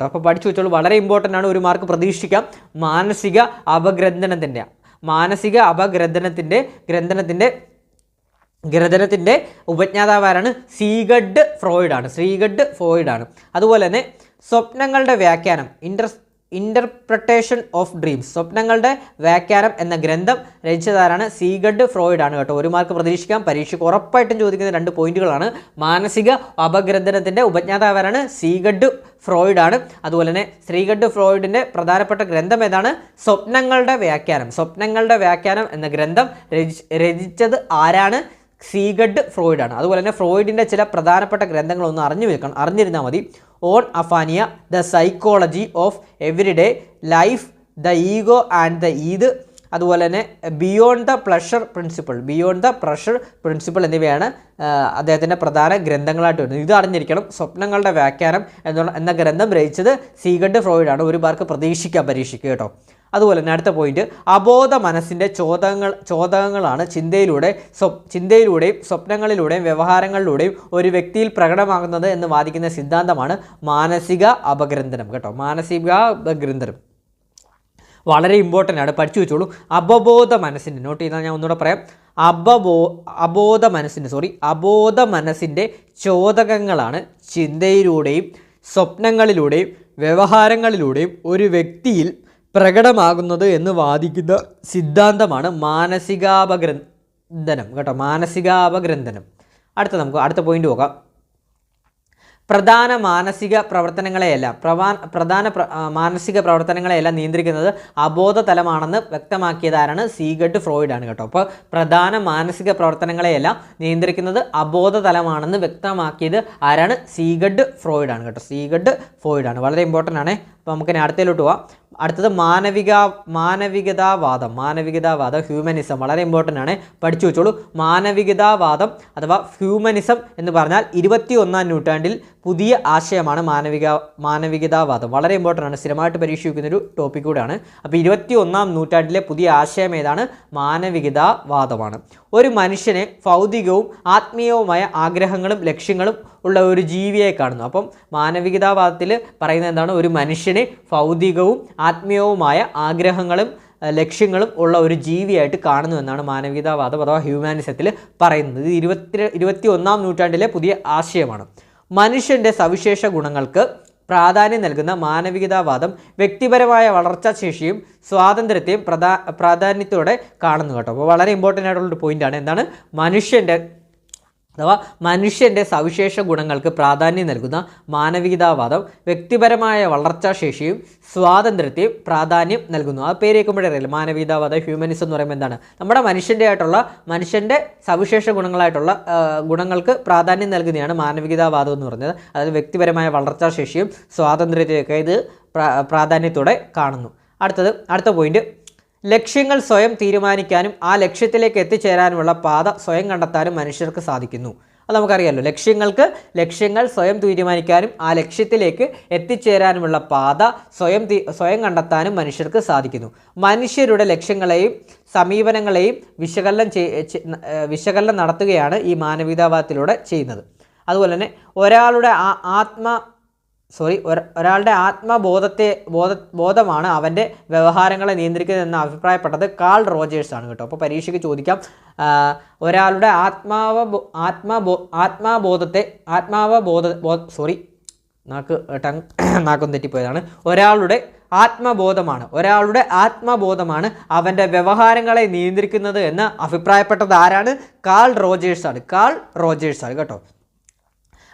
അപ്പോൾ പഠിച്ചു വെച്ചോളൂ. വളരെ ഇമ്പോർട്ടൻ്റ് ആണ്. ഒരു മാർക്ക് പ്രതീക്ഷിക്കാം. മാനസിക അപഗ്രഥനത്തിൻ്റെ ഉപജ്ഞാതാവാരാണ്? സീഗണ്ട് ഫ്രോയിഡ് ആണ്. അതുപോലെ തന്നെ സ്വപ്നങ്ങളുടെ വ്യാഖ്യാനം ഇൻ്റർപ്രട്ടേഷൻ ഓഫ് ഡ്രീംസ്, സ്വപ്നങ്ങളുടെ വ്യാഖ്യാനം എന്ന ഗ്രന്ഥം രചിച്ചതാരാണ്? സീഗഡ് ഫ്രോയിഡ് ആണ് കേട്ടോ. 1 മാർക്ക് പ്രതീക്ഷിക്കാം. പരീക്ഷയ്ക്ക് ഉറപ്പായിട്ടും ചോദിക്കുന്ന 2 പോയിന്റുകളാണ്. മാനസിക അപഗ്രഥനത്തിൻ്റെ ഉപജ്ഞാതാവാരാണ്? സീഗഡ് ഫ്രോയിഡ് ആണ്. അതുപോലെ തന്നെ സീഗഡ് ഫ്രോയിഡിൻ്റെ പ്രധാനപ്പെട്ട ഗ്രന്ഥം ഏതാണ്? സ്വപ്നങ്ങളുടെ വ്യാഖ്യാനം. സ്വപ്നങ്ങളുടെ വ്യാഖ്യാനം എന്ന ഗ്രന്ഥം രചിച്ചത് ആരാണ്? സീഗഡ് ഫ്രോയിഡ് ആണ്. അതുപോലെ തന്നെ ഫ്രോയിഡിൻ്റെ ചില പ്രധാനപ്പെട്ട ഗ്രന്ഥങ്ങളൊന്ന് അറിഞ്ഞിരുന്നാൽ മതി. On aphasia, the psychology of everyday life, the ego and the id, അതുപോലെ തന്നെ ബിയോണ്ട് ദ പ്ലഷർ പ്രിൻസിപ്പിൾ എന്നിവയാണ് അദ്ദേഹത്തിൻ്റെ പ്രധാന ഗ്രന്ഥങ്ങളായിട്ട് വരുന്നത്. ഇത് അറിഞ്ഞിരിക്കണം. സ്വപ്നങ്ങളുടെ വ്യാഖ്യാനം എന്ന ഗ്രന്ഥം രചിച്ചത് സീഗഡ് ഫ്രോയിഡ് ആണ്. 1 മാർക്ക് പ്രതീക്ഷിക്കാം പരീക്ഷയ്ക്ക് കേട്ടോ. അതുപോലെ തന്നെ അടുത്ത പോയിന്റ്, അബോധ മനസ്സിൻ്റെ ചോദകങ്ങളാണ് ചിന്തയിലൂടെയും സ്വപ്നങ്ങളിലൂടെയും വ്യവഹാരങ്ങളിലൂടെയും ഒരു വ്യക്തിയിൽ പ്രകടമാകുന്നത് എന്ന് വാദിക്കുന്ന സിദ്ധാന്തമാണ് മാനസിക അപഗ്രഥനം കേട്ടോ. മാനസിക അപഗ്രഥനം വളരെ ഇമ്പോർട്ടൻ്റ് ആണ്, പഠിച്ചു വെച്ചോളൂ. അബോധ മനസ്സിൻ്റെ, നോട്ട് ചെയ്താൽ ഞാൻ ഒന്നുകൂടെ പറയാം. അബോധ മനസ്സിൻ്റെ ചോദകങ്ങളാണ് ചിന്തയിലൂടെയും സ്വപ്നങ്ങളിലൂടെയും വ്യവഹാരങ്ങളിലൂടെയും ഒരു വ്യക്തിയിൽ പ്രകടമാകുന്നത് എന്ന് വാദിക്കുന്ന സിദ്ധാന്തമാണ് മാനസികാപഗ്രഥനം കേട്ടോ. മാനസികാപഗ്രഥനം. അടുത്ത പോയിന്റ് നോക്കാം. പ്രധാന മാനസിക പ്രവർത്തനങ്ങളെയെല്ലാം നിയന്ത്രിക്കുന്നത് അബോധ തലമാണെന്ന് വ്യക്തമാക്കിയതാരാണ്? സീഗഡ് ഫ്രോയിഡ് ആണ് കേട്ടോ. അപ്പോൾ പ്രധാന മാനസിക പ്രവർത്തനങ്ങളെയെല്ലാം നിയന്ത്രിക്കുന്നത് അബോധ തലമാണെന്ന് വ്യക്തമാക്കിയത് ആരാണ്? സീഗഡ് ഫ്രോയിഡ് ആണ് കേട്ടോ. സീഗഡ് ഫ്രോയിഡ് ആണ്. വളരെ ഇമ്പോർട്ടൻ്റ് ആണ്. അപ്പോൾ നമുക്ക് ഇനി അടുത്തതിലോട്ട് പോവാം. അടുത്തത് മാനവികതാവാദം ഹ്യൂമനിസം. വളരെ ഇമ്പോർട്ടൻ്റ് ആണ്, പഠിച്ചു വെച്ചോളൂ. മാനവികതാവാദം അഥവാ ഹ്യൂമനിസം എന്ന് പറഞ്ഞാൽ 21-ാം നൂറ്റാണ്ടിൽ പുതിയ ആശയമാണ് മാനവികതാവാദം. വളരെ ഇമ്പോർട്ടൻ്റ് ആണ്, സ്ഥിരമായിട്ട് പരീക്ഷിക്കുന്നൊരു ടോപ്പിക് കൂടെയാണ്. അപ്പോൾ 21-ാം നൂറ്റാണ്ടിലെ പുതിയ ആശയം ഏതാണ്? മാനവികതാവാദമാണ്. ഒരു മനുഷ്യനെ ഭൗതികവും ആത്മീയവുമായ ആഗ്രഹങ്ങളും ലക്ഷ്യങ്ങളും ഉള്ള ഒരു ജീവിയെ കാണുന്നു. അപ്പം മാനവികതാവാദത്തിൽ പറയുന്നത് എന്താണ്? ഒരു മനുഷ്യനെ ഭൗതികവും ആത്മീയവുമായ ആഗ്രഹങ്ങളും ലക്ഷ്യങ്ങളും ഉള്ള ഒരു ജീവിയായിട്ട് കാണുന്നു എന്നാണ് മാനവികതാവാദം അഥവാ ഹ്യൂമാനിസത്തിൽ പറയുന്നത്. ഇത് 21-ാം നൂറ്റാണ്ടിലെ പുതിയ ആശയമാണ്. മനുഷ്യൻ്റെ സവിശേഷ ഗുണങ്ങൾക്ക് പ്രാധാന്യം നൽകുന്ന മാനവികതാവാദം വ്യക്തിപരമായ വളർച്ചാശേഷിയും സ്വാതന്ത്ര്യത്തെയും പ്രാധാന്യത്തോടെ കാണുന്നു കേട്ടോ. അപ്പോൾ വളരെ ഇമ്പോർട്ടൻ്റ് ആയിട്ടുള്ളൊരു പോയിൻ്റാണ്. എന്താണ്? മനുഷ്യൻ്റെ സവിശേഷ ഗുണങ്ങൾക്ക് പ്രാധാന്യം നൽകുന്ന മാനവികതാവാദം വ്യക്തിപരമായ വളർച്ചാശേഷിയും സ്വാതന്ത്ര്യത്തെയും പ്രാധാന്യം നൽകുന്നു. ആ പേര് കേൾക്കുമ്പോഴേ അറിയില്ല. മാനവികതാവാദം ഹ്യൂമനിസം എന്ന് പറയുമ്പോൾ എന്താണ്? നമ്മുടെ മനുഷ്യൻ്റെ സവിശേഷ ഗുണങ്ങൾക്ക് പ്രാധാന്യം നൽകുന്നതാണ് മാനവികതാവാദം എന്ന് പറയുന്നത്. അതായത് വ്യക്തിപരമായ വളർച്ചാശേഷിയും സ്വാതന്ത്ര്യത്തെയൊക്കെ ഇത് പ്രാധാന്യത്തോടെ കാണുന്നു. അടുത്ത പോയിന്റ്, ലക്ഷ്യങ്ങൾ സ്വയം തീരുമാനിക്കാനും ആ ലക്ഷ്യത്തിലേക്ക് എത്തിച്ചേരാനുമുള്ള പാത സ്വയം കണ്ടെത്താനും മനുഷ്യർക്ക് സാധിക്കുന്നു. അത് നമുക്കറിയാമല്ലോ. ലക്ഷ്യങ്ങൾ സ്വയം തീരുമാനിക്കാനും ആ ലക്ഷ്യത്തിലേക്ക് എത്തിച്ചേരാനുമുള്ള പാത സ്വയം കണ്ടെത്താനും മനുഷ്യർക്ക് സാധിക്കുന്നു. മനുഷ്യരുടെ ലക്ഷ്യങ്ങളെയും സമീപനങ്ങളെയും വിശകലനം നടത്തുകയാണ് ഈ മാനവികതാവാദത്തിലൂടെ ചെയ്യുന്നത്. അതുപോലെ തന്നെ ഒരാളുടെ ബോധമാണ് അവൻ്റെ വ്യവഹാരങ്ങളെ നിയന്ത്രിക്കുന്നതെന്ന് അഭിപ്രായപ്പെട്ടത് കാൾ റോജേഴ്സ് ആണ് കേട്ടോ. അപ്പോൾ പരീക്ഷയ്ക്ക് ചോദിക്കാം, ഒരാളുടെ നാക്കൊന്ന് തെറ്റിപ്പോയതാണ്. ഒരാളുടെ ആത്മബോധമാണ് അവൻ്റെ വ്യവഹാരങ്ങളെ നിയന്ത്രിക്കുന്നത് എന്ന് അഭിപ്രായപ്പെട്ടത് ആരാണ്? കാൾ റോജേഴ്സ് ആണ് കേട്ടോ.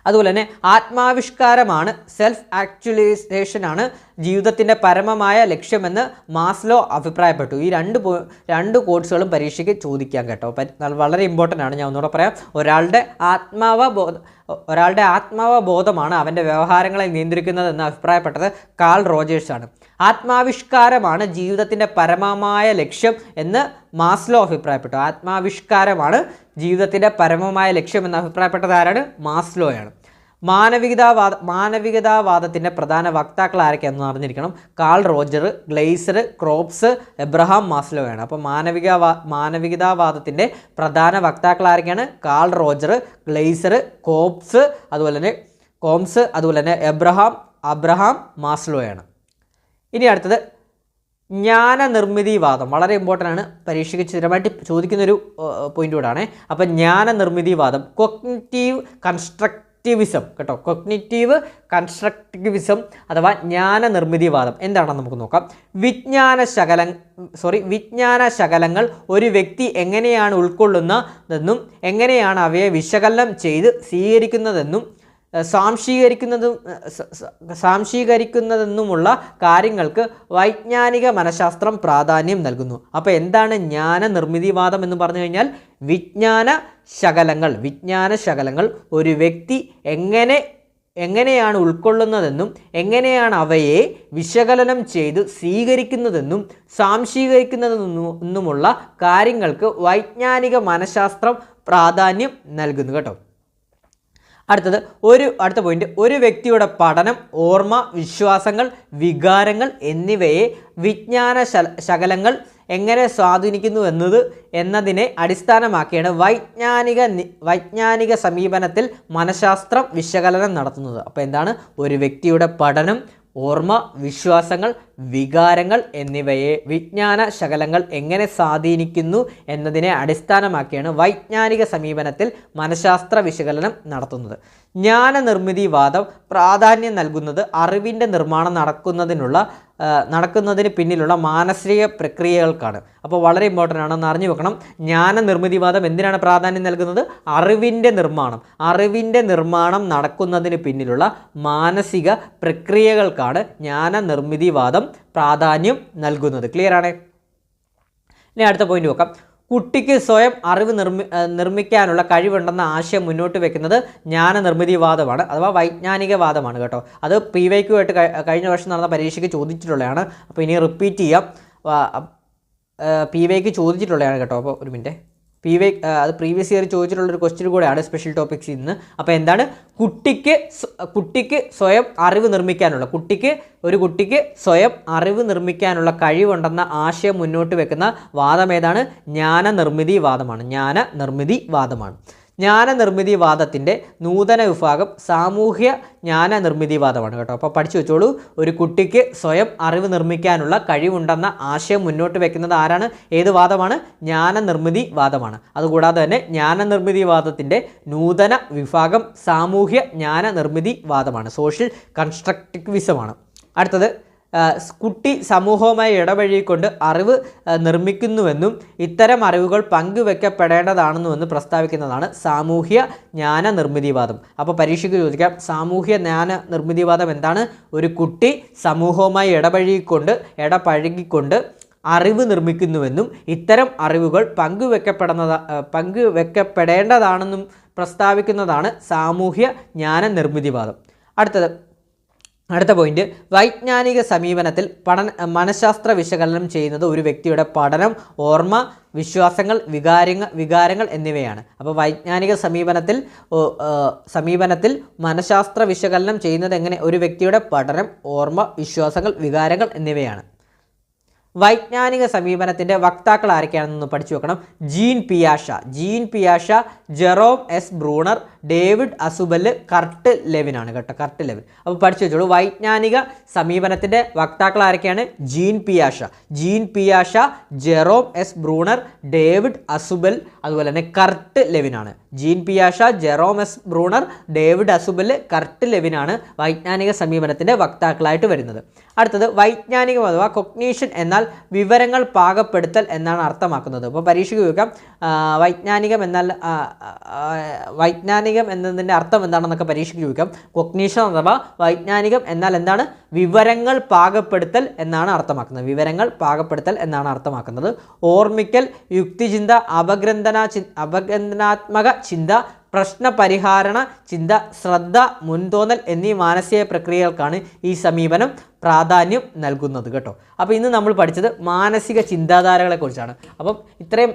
അതുപോലെ തന്നെ ആത്മാവിഷ്കാരമാണ്, സെൽഫ് ആക്ച്വലൈസേഷനാണ് ജീവിതത്തിൻ്റെ പരമമായ ലക്ഷ്യമെന്ന് മാസ്ലോ അഭിപ്രായപ്പെട്ടു. ഈ രണ്ട് കോഴ്സുകളും പരീക്ഷയ്ക്ക് ചോദിക്കാം കേട്ടോ. വളരെ ഇമ്പോർട്ടൻ്റ് ആണ്. ഞാൻ ഒന്നുകൂടെ പറയാം. ഒരാളുടെ ആത്മാവബോധമാണ് അവൻ്റെ വ്യവഹാരങ്ങളെ നിയന്ത്രിക്കുന്നതെന്ന് അഭിപ്രായപ്പെട്ടത് കാൾ റോജേഴ്സ് ആണ്. ആത്മാവിഷ്കാരമാണ് ജീവിതത്തിൻ്റെ പരമമായ ലക്ഷ്യം എന്ന് മാസ്ലോ അഭിപ്രായപ്പെട്ടു. ആത്മാവിഷ്കാരമാണ് ജീവിതത്തിൻ്റെ പരമമായ ലക്ഷ്യം എന്ന് അഭിപ്രായപ്പെട്ടത് ആരാണ്? മാസ്ലോയാണ്. മാനവികതാവാദത്തിൻ്റെ പ്രധാന വക്താക്കൾ ആരൊക്കെയാണെന്ന് അറിഞ്ഞിരിക്കണം. കാൾ റോജർ, ഗ്ലെയ്സർ, ക്രോപ്സ്, എബ്രഹാം മാസ്ലോയാണ്. അപ്പോൾ മാനവികതാവാദത്തിൻ്റെ പ്രധാന വക്താക്കൾ ആരൊക്കെയാണ്? കാൾ റോജർ, ഗ്ലെയ്സർ, അതുപോലെ തന്നെ അബ്രഹാം മാസ്ലോയാണ്. ഇനി അടുത്തത് ജ്ഞാനനിർമ്മിതിവാദം. വളരെ ഇമ്പോർട്ടൻ്റ് ആണ്, പരീക്ഷയ്ക്ക് സ്ഥിരമായിട്ട് ചോദിക്കുന്നൊരു പോയിന്റ് കൂടാണ്. അപ്പം ജ്ഞാനനിർമ്മിതിവാദം, കോഗ്നിറ്റീവ് കൺസ്ട്രക്റ്റിവിസം കൺസ്ട്രക്റ്റിവിസം കേട്ടോ. കൊഗ്നിറ്റീവ് കൺസ്ട്രക്റ്റിവിസം അഥവാ ജ്ഞാന നിർമ്മിതിവാദം എന്താണെന്ന് നമുക്ക് നോക്കാം. വിജ്ഞാന ശകലങ്ങൾ ഒരു വ്യക്തി എങ്ങനെയാണ് ഉൾക്കൊള്ളുന്നതെന്നും എങ്ങനെയാണ് അവയെ വിശകലനം ചെയ്ത് സ്വീകരിക്കുന്നതെന്നും സാംശീകരിക്കുന്നതെന്നുമുള്ള കാര്യങ്ങൾക്ക് വൈജ്ഞാനിക മനഃശാസ്ത്രം പ്രാധാന്യം നൽകുന്നു. അപ്പോൾ എന്താണ് ജ്ഞാന നിർമ്മിതിവാദം എന്ന് പറഞ്ഞു കഴിഞ്ഞാൽ വിജ്ഞാന ശകലങ്ങൾ ഒരു വ്യക്തി എങ്ങനെയാണ് ഉൾക്കൊള്ളുന്നതെന്നും എങ്ങനെയാണ് അവയെ വിശകലനം ചെയ്ത് സ്വീകരിക്കുന്നതെന്നും സാംശീകരിക്കുന്നതെന്നുമുള്ള കാര്യങ്ങൾക്ക് വൈജ്ഞാനിക മനഃശാസ്ത്രം പ്രാധാന്യം നൽകുന്നു കേട്ടോ. അടുത്ത പോയിന്റ്, ഒരു വ്യക്തിയുടെ പഠനം, ഓർമ്മ, വിശ്വാസങ്ങൾ, വികാരങ്ങൾ എന്നിവയെ വിജ്ഞാന ശകലങ്ങൾ എങ്ങനെ സ്വാധീനിക്കുന്നു എന്നതിനെ അടിസ്ഥാനമാക്കിയാണ് വൈജ്ഞാനിക സമീപനത്തിൽ മനഃശാസ്ത്രം വിശകലനം നടത്തുന്നത്. അപ്പോൾ എന്താണ് ഒരു വ്യക്തിയുടെ പഠനം, ഓർമ്മ, വിശ്വാസങ്ങൾ, വികാരങ്ങൾ എന്നിവയെ വിജ്ഞാന ശകലങ്ങൾ എങ്ങനെ സ്വാധീനിക്കുന്നു എന്നതിനെ അടിസ്ഥാനമാക്കിയാണ് വൈജ്ഞാനിക സമീപനത്തിൽ മനഃശാസ്ത്ര വിശകലനം നടത്തുന്നത്. ജ്ഞാന നിർമ്മിതിവാദം പ്രാധാന്യം നൽകുന്നത് അറിവിൻ്റെ നിർമ്മാണം നടക്കുന്നതിന് പിന്നിലുള്ള മാനസിക പ്രക്രിയകൾക്കാണ്. അപ്പോൾ വളരെ ഇമ്പോർട്ടൻ്റ് ആണ്, ഒന്ന് അറിഞ്ഞു വെക്കണം. ജ്ഞാന നിർമ്മിതിവാദം എന്തിനാണ് പ്രാധാന്യം നൽകുന്നത്? അറിവിൻ്റെ നിർമ്മാണം നടക്കുന്നതിന് പിന്നിലുള്ള മാനസിക പ്രക്രിയകൾക്കാണ് ജ്ഞാന നിർമ്മിതിവാദം പ്രാധാന്യം നൽകുന്നത്. ക്ലിയർ ആണ്? ഇനി അടുത്ത പോയിന്റ് നോക്കാം. കുട്ടിക്ക് സ്വയം അറിവ് നിർമ്മിക്കാനുള്ള കഴിവുണ്ടെന്ന ആശയം മുന്നോട്ട് വെക്കുന്നത് ജ്ഞാന നിർമ്മിതിവാദമാണ് അഥവാ വൈജ്ഞാനികവാദമാണ് കേട്ടോ. അത് PYQ ആയിട്ട് കഴിഞ്ഞ വർഷം നടന്ന പരീക്ഷയ്ക്ക് ചോദിച്ചിട്ടുള്ളതാണ്. അപ്പോൾ ഇനി റിപ്പീറ്റ് ചെയ്യാം. PYQ ചോദിച്ചിട്ടുള്ളതാണ് കേട്ടോ. അപ്പോൾ ഒരു മിനിറ്റ്, അത് പ്രീവിയസ് ഇയർ ചോദിച്ചിട്ടുള്ളൊരു ക്വസ്റ്റ്യൻ കൂടെയാണ് സ്പെഷ്യൽ ടോപ്പിക്സിൽ നിന്ന്. അപ്പോൾ എന്താണ് കുട്ടിക്ക് സ്വയം അറിവ് നിർമ്മിക്കാനുള്ള കുട്ടിക്ക് സ്വയം അറിവ് നിർമ്മിക്കാനുള്ള കഴിവുണ്ടെന്ന ആശയം മുന്നോട്ട് വെക്കുന്ന വാദം ഏതാണ്? ജ്ഞാന നിർമ്മിതിവാദമാണ്. ജ്ഞാന നിർമ്മിതിവാദത്തിൻ്റെ നൂതന വിഭാഗം സാമൂഹ്യ ജ്ഞാന നിർമ്മിതിവാദമാണ് കേട്ടോ. അപ്പോൾ പഠിച്ചു വെച്ചോളൂ. ഒരു കുട്ടിക്ക് സ്വയം അറിവ് നിർമ്മിക്കാനുള്ള കഴിവുണ്ടെന്ന ആശയം മുന്നോട്ട് വെക്കുന്നത് ആരാണ്? ഏത് വാദമാണ്? ജ്ഞാന നിർമ്മിതിവാദമാണ്. അതുകൂടാതെ തന്നെ ജ്ഞാന നിർമ്മിതിവാദത്തിൻ്റെ നൂതന വിഭാഗം സാമൂഹ്യ ജ്ഞാന നിർമ്മിതിവാദമാണ്, സോഷ്യൽ കൺസ്ട്രക്റ്റിവിസമാണ്. അടുത്തത്, കുട്ടി സമൂഹവുമായി ഇടപഴകിക്കൊണ്ട് അറിവ് നിർമ്മിക്കുന്നുവെന്നും ഇത്തരം അറിവുകൾ പങ്കുവെക്കപ്പെടേണ്ടതാണെന്നുവെന്ന് പ്രസ്താവിക്കുന്നതാണ് സാമൂഹ്യ ജ്ഞാന നിർമ്മിതിവാദം. അപ്പോൾ പരീക്ഷയ്ക്ക് ചോദിക്കാം, സാമൂഹ്യ ജ്ഞാന നിർമ്മിതിവാദം എന്താണ്? ഒരു കുട്ടി സമൂഹവുമായി ഇടപഴകിക്കൊണ്ട് അറിവ് നിർമ്മിക്കുന്നുവെന്നും ഇത്തരം അറിവുകൾ പങ്കുവെക്കപ്പെടേണ്ടതാണെന്നും പ്രസ്താവിക്കുന്നതാണ് സാമൂഹ്യ ജ്ഞാന നിർമ്മിതിവാദം. അടുത്ത പോയിന്റ്, വൈജ്ഞാനിക സമീപനത്തിൽ മനഃശാസ്ത്ര വിശകലനം ചെയ്യുന്നത് ഒരു വ്യക്തിയുടെ പഠനം, ഓർമ്മ, വിശ്വാസങ്ങൾ, വികാരങ്ങൾ എന്നിവയാണ്. അപ്പോൾ വൈജ്ഞാനിക സമീപനത്തിൽ മനഃശാസ്ത്ര വിശകലനം ചെയ്യുന്നത് എങ്ങനെ? ഒരു വ്യക്തിയുടെ പഠനം, ഓർമ്മ, വിശ്വാസങ്ങൾ, വികാരങ്ങൾ എന്നിവയാണ്. വൈജ്ഞാനിക സമീപനത്തിൻ്റെ വക്താക്കൾ ആരൊക്കെയാണെന്ന് പഠിച്ചു വെക്കണം. ജീൻ പിയാഷ, Jerome S Bruner, David Ausubel, Kurt ലെവിനാണ് കേട്ടോ. അപ്പോൾ പഠിച്ചു വെച്ചോളൂ. വൈജ്ഞാനിക സമീപനത്തിൻ്റെ വക്താക്കൾ ആരൊക്കെയാണ്? ജീൻ പിയാഷ, Jerome S Bruner, David Ausubel, അതുപോലെ തന്നെ കർട്ട് ലെവിനാണ്. ജീൻ പിയാഷ, Jerome S Bruner, David Ausubel, Kurt ലെവിനാണ് വൈജ്ഞാനിക സമീപനത്തിൻ്റെ വക്താക്കളായിട്ട് വരുന്നത്. അടുത്തത്, വൈജ്ഞാനികം അഥവാ കൊഗ്നീഷൻ എന്നാൽ വിവരങ്ങൾ പാകപ്പെടുത്തൽ എന്നാണ് അർത്ഥമാക്കുന്നത്. അപ്പോൾ പരീക്ഷയ്ക്ക് ചോദിക്കാം, വൈജ്ഞാനികം എന്നതിൻ്റെ അർത്ഥം എന്താണെന്നൊക്കെ പരീക്ഷയ്ക്ക് ചോദിക്കാം. കൊഗ്നീഷൻ അഥവാ വൈജ്ഞാനികം എന്നാൽ എന്താണ്? വിവരങ്ങൾ പാകപ്പെടുത്തൽ എന്നാണ് അർത്ഥമാക്കുന്നത്. ഓർമ്മിക്കൽ, യുക്തിചിന്ത, അപഗ്രഥനാത്മക ചിന്ത, പ്രശ്നപരിഹാരണ ചിന്ത, ശ്രദ്ധ, മുൻതോന്നൽ എന്നീ മാനസിക പ്രക്രിയകൾക്കാണ് ഈ സമീപനം പ്രാധാന്യം നൽകുന്നത് കേട്ടോ. അപ്പോൾ ഇന്ന് നമ്മൾ പഠിച്ചത് മാനസിക ചിന്താധാരകളെക്കുറിച്ചാണ്. അപ്പം ഇത്രയും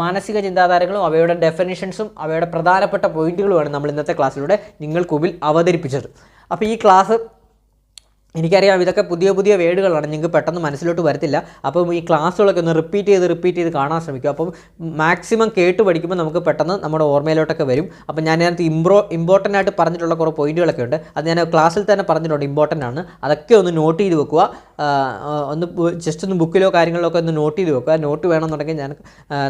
മാനസിക ചിന്താധാരകളും അവയുടെ ഡെഫിനിഷൻസും അവയുടെ പ്രധാനപ്പെട്ട പോയിന്റുകളുമാണ് നമ്മൾ ഇന്നത്തെ ക്ലാസ്സിലൂടെ നിങ്ങൾക്ക് മുമ്പിൽ അവതരിപ്പിച്ചത്. അപ്പോൾ ഈ ക്ലാസ് എനിക്കറിയാം ഇതൊക്കെ പുതിയ പുതിയ വേർഡുകളാണ്, നിങ്ങൾക്ക് പെട്ടെന്ന് മനസ്സിലോട്ട് വരത്തില്ല. അപ്പം ഈ ക്ലാസ്സുകളൊക്കെ ഒന്ന് റിപ്പീറ്റ് ചെയ്ത് കാണാൻ ശ്രമിക്കുക. അപ്പം മാക്സിമം കേട്ട് പഠിക്കുമ്പോൾ നമുക്ക് പെട്ടെന്ന് നമ്മുടെ ഓർമ്മയിലോട്ടൊക്കെ വരും. അപ്പം ഞാൻ അതിനകത്ത് ഇമ്പോർട്ടൻ്റ് ആയിട്ട് പറഞ്ഞിട്ടുള്ള കുറേ പോയിന്റുകളൊക്കെ ഉണ്ട്. അത് ഞാൻ ക്ലാസ്സിൽ തന്നെ പറഞ്ഞിട്ടുണ്ട്, ഇമ്പോർട്ടൻ്റ് ആണ്. അതൊക്കെ ഒന്ന് നോട്ട് ചെയ്ത് വെക്കുക. ഒന്ന് ജസ്റ്റ് ഒന്ന് ബുക്കിലോ കാര്യങ്ങളിലൊക്കെ ഒന്ന് നോട്ട് ചെയ്ത് വെക്കുക. നോട്ട് വേണമെന്നുണ്ടെങ്കിൽ ഞാൻ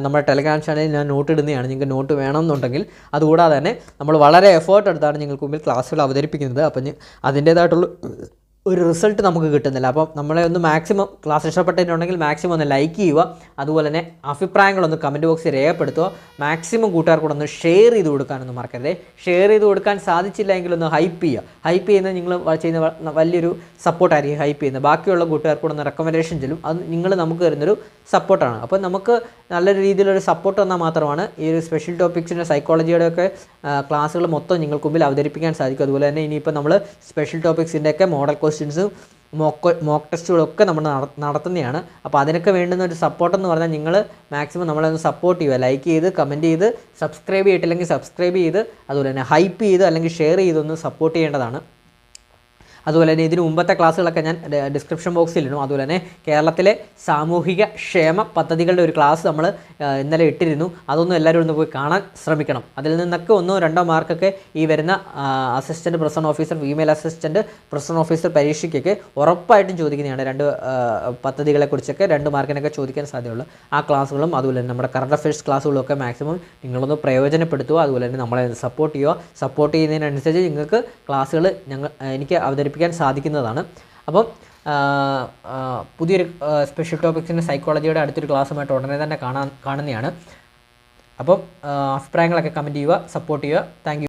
നമ്മുടെ ടെലിഗ്രാം ചാനലിൽ ഞാൻ നോട്ട് ഇടുന്നതാണ്. നിങ്ങൾക്ക് നോട്ട് വേണമെന്നുണ്ടെങ്കിൽ. അതുകൂടാതെ തന്നെ നമ്മൾ വളരെ എഫേർട്ട് എടുത്താണ് നിങ്ങൾക്ക് മുമ്പിൽ ക്ലാസ്സുകൾ അവതരിപ്പിക്കുന്നത്. അപ്പം അതിൻ്റേതായിട്ടുള്ള ഒരു റിസൾട്ട് നമുക്ക് കിട്ടുന്നില്ല. അപ്പം നമ്മളെ ഒന്ന് മാക്സിമം ക്ലാസ് ഇഷ്ടപ്പെട്ടിട്ടുണ്ടെങ്കിൽ മാക്സിമം ഒന്ന് ലൈക്ക് ചെയ്യുക. അതുപോലെ തന്നെ അഭിപ്രായങ്ങളൊന്ന് കമൻറ്റ് ബോക്സിൽ രേഖപ്പെടുത്തുക. മാക്സിമം കൂട്ടുകാർക്കൂടെ ഒന്ന് ഷെയർ ചെയ്ത് കൊടുക്കാനൊന്നും മറക്കരുത്. ഷെയർ ചെയ്ത് കൊടുക്കാൻ സാധിച്ചില്ല എങ്കിലൊന്ന് ഹൈപ്പ് ചെയ്യുക. ഹൈപ്പ് ചെയ്യുന്നത് നിങ്ങൾ ചെയ്യുന്ന വലിയൊരു സപ്പോർട്ടായിരിക്കും. ഹൈപ്പ് ചെയ്യുന്നത് ബാക്കിയുള്ള കൂട്ടുകാർക്കൂടെ ഒന്ന് റെക്കമെൻഡേഷൻ ചെല്ലും. അത് നിങ്ങൾ നമുക്ക് തരുന്നൊരു സപ്പോർട്ടാണ്. അപ്പോൾ നമുക്ക് നല്ലൊരു രീതിയിലൊരു സപ്പോർട്ട് വന്നാൽ മാത്രമാണ് ഈ ഒരു സ്പെഷ്യൽ ടോപ്പിക്സിൻ്റെ സൈക്കോളജിയുടെയൊക്കെ ക്ലാസ്സുകൾ മൊത്തം നിങ്ങൾക്ക് മുമ്പിൽ അവതരിപ്പിക്കാൻ സാധിക്കും. അതുപോലെ തന്നെ ഇനിയിപ്പോൾ നമ്മൾ സ്പെഷ്യൽ ടോപ്പിക്സിൻ്റെയൊക്കെ മോഡൽ ക്വസ്റ്റ്യൻസും മോക്ക് ടെസ്റ്റുകളൊക്കെ നമ്മൾ നടത്തുന്നതാണ്. അപ്പോൾ അതിനൊക്കെ വേണ്ടുന്ന ഒരു സപ്പോർട്ടെന്ന് പറഞ്ഞാൽ നിങ്ങൾ മാക്സിമം നമ്മളൊന്ന് സപ്പോർട്ട് ചെയ്യുക. ലൈക്ക് ചെയ്ത് കമൻറ്റ് ചെയ്ത് സബ്സ്ക്രൈബ് ചെയ്തിട്ടില്ലെങ്കിൽ സബ്സ്ക്രൈബ് ചെയ്ത് അതുപോലെ തന്നെ ഹൈപ്പ് ചെയ്ത് അല്ലെങ്കിൽ ഷെയർ ചെയ്തൊന്ന് സപ്പോർട്ട് ചെയ്യേണ്ടതാണ്. അതുപോലെ തന്നെ ഇതിന് മുമ്പത്തെ ക്ലാസ്സുകളൊക്കെ ഞാൻ ഡിസ്ക്രിപ്ഷൻ ബോക്സിലിടും. അതുപോലെ തന്നെ കേരളത്തിലെ സാമൂഹിക ക്ഷേമ പദ്ധതികളുടെ ഒരു ക്ലാസ് നമ്മൾ ഇന്നലെ ഇട്ടിരുന്നു. അതൊന്നും എല്ലാവരും ഒന്ന് പോയി കാണാൻ ശ്രമിക്കണം. അതിൽ നിന്നൊക്കെ 1-2 മാർക്കൊക്കെ ഈ വരുന്ന assistant prison officer, female assistant prison officer പരീക്ഷയ്ക്കൊക്കെ ഉറപ്പായിട്ടും ചോദിക്കുന്നതാണ്. 2 പദ്ധതികളെക്കുറിച്ചൊക്കെ 2 മാർക്കിനൊക്കെ ചോദിക്കാൻ സാധ്യതയുള്ള ആ ക്ലാസ്സുകളും അതുപോലെ തന്നെ നമ്മുടെ കറണ്ട് അഫയേഴ്സ് ക്ലാസ്സുകളും ഒക്കെ മാക്സിമം നിങ്ങളൊന്ന് പ്രയോജനപ്പെടുത്തുക. അതുപോലെ തന്നെ നമ്മളെ സപ്പോർട്ട് ചെയ്യുക. സപ്പോർട്ട് ചെയ്യുന്നതിനനുസരിച്ച് നിങ്ങൾക്ക് ക്ലാസ്സുകൾ എനിക്ക് അവതരിപ്പിക്കാൻ സാധിക്കുന്നതാണ്. അപ്പം പുതിയൊരു സ്പെഷ്യൽ ടോപ്പിക്സിൻ്റെ സൈക്കോളജിയുടെ അടുത്തൊരു ക്ലാസ്സുമായിട്ട് ഉടനെ തന്നെ കാണുന്നതാണ്. അപ്പം അഭിപ്രായങ്ങളൊക്കെ കമൻറ്റ് ചെയ്യുക, സപ്പോർട്ട് ചെയ്യുക. Thank you.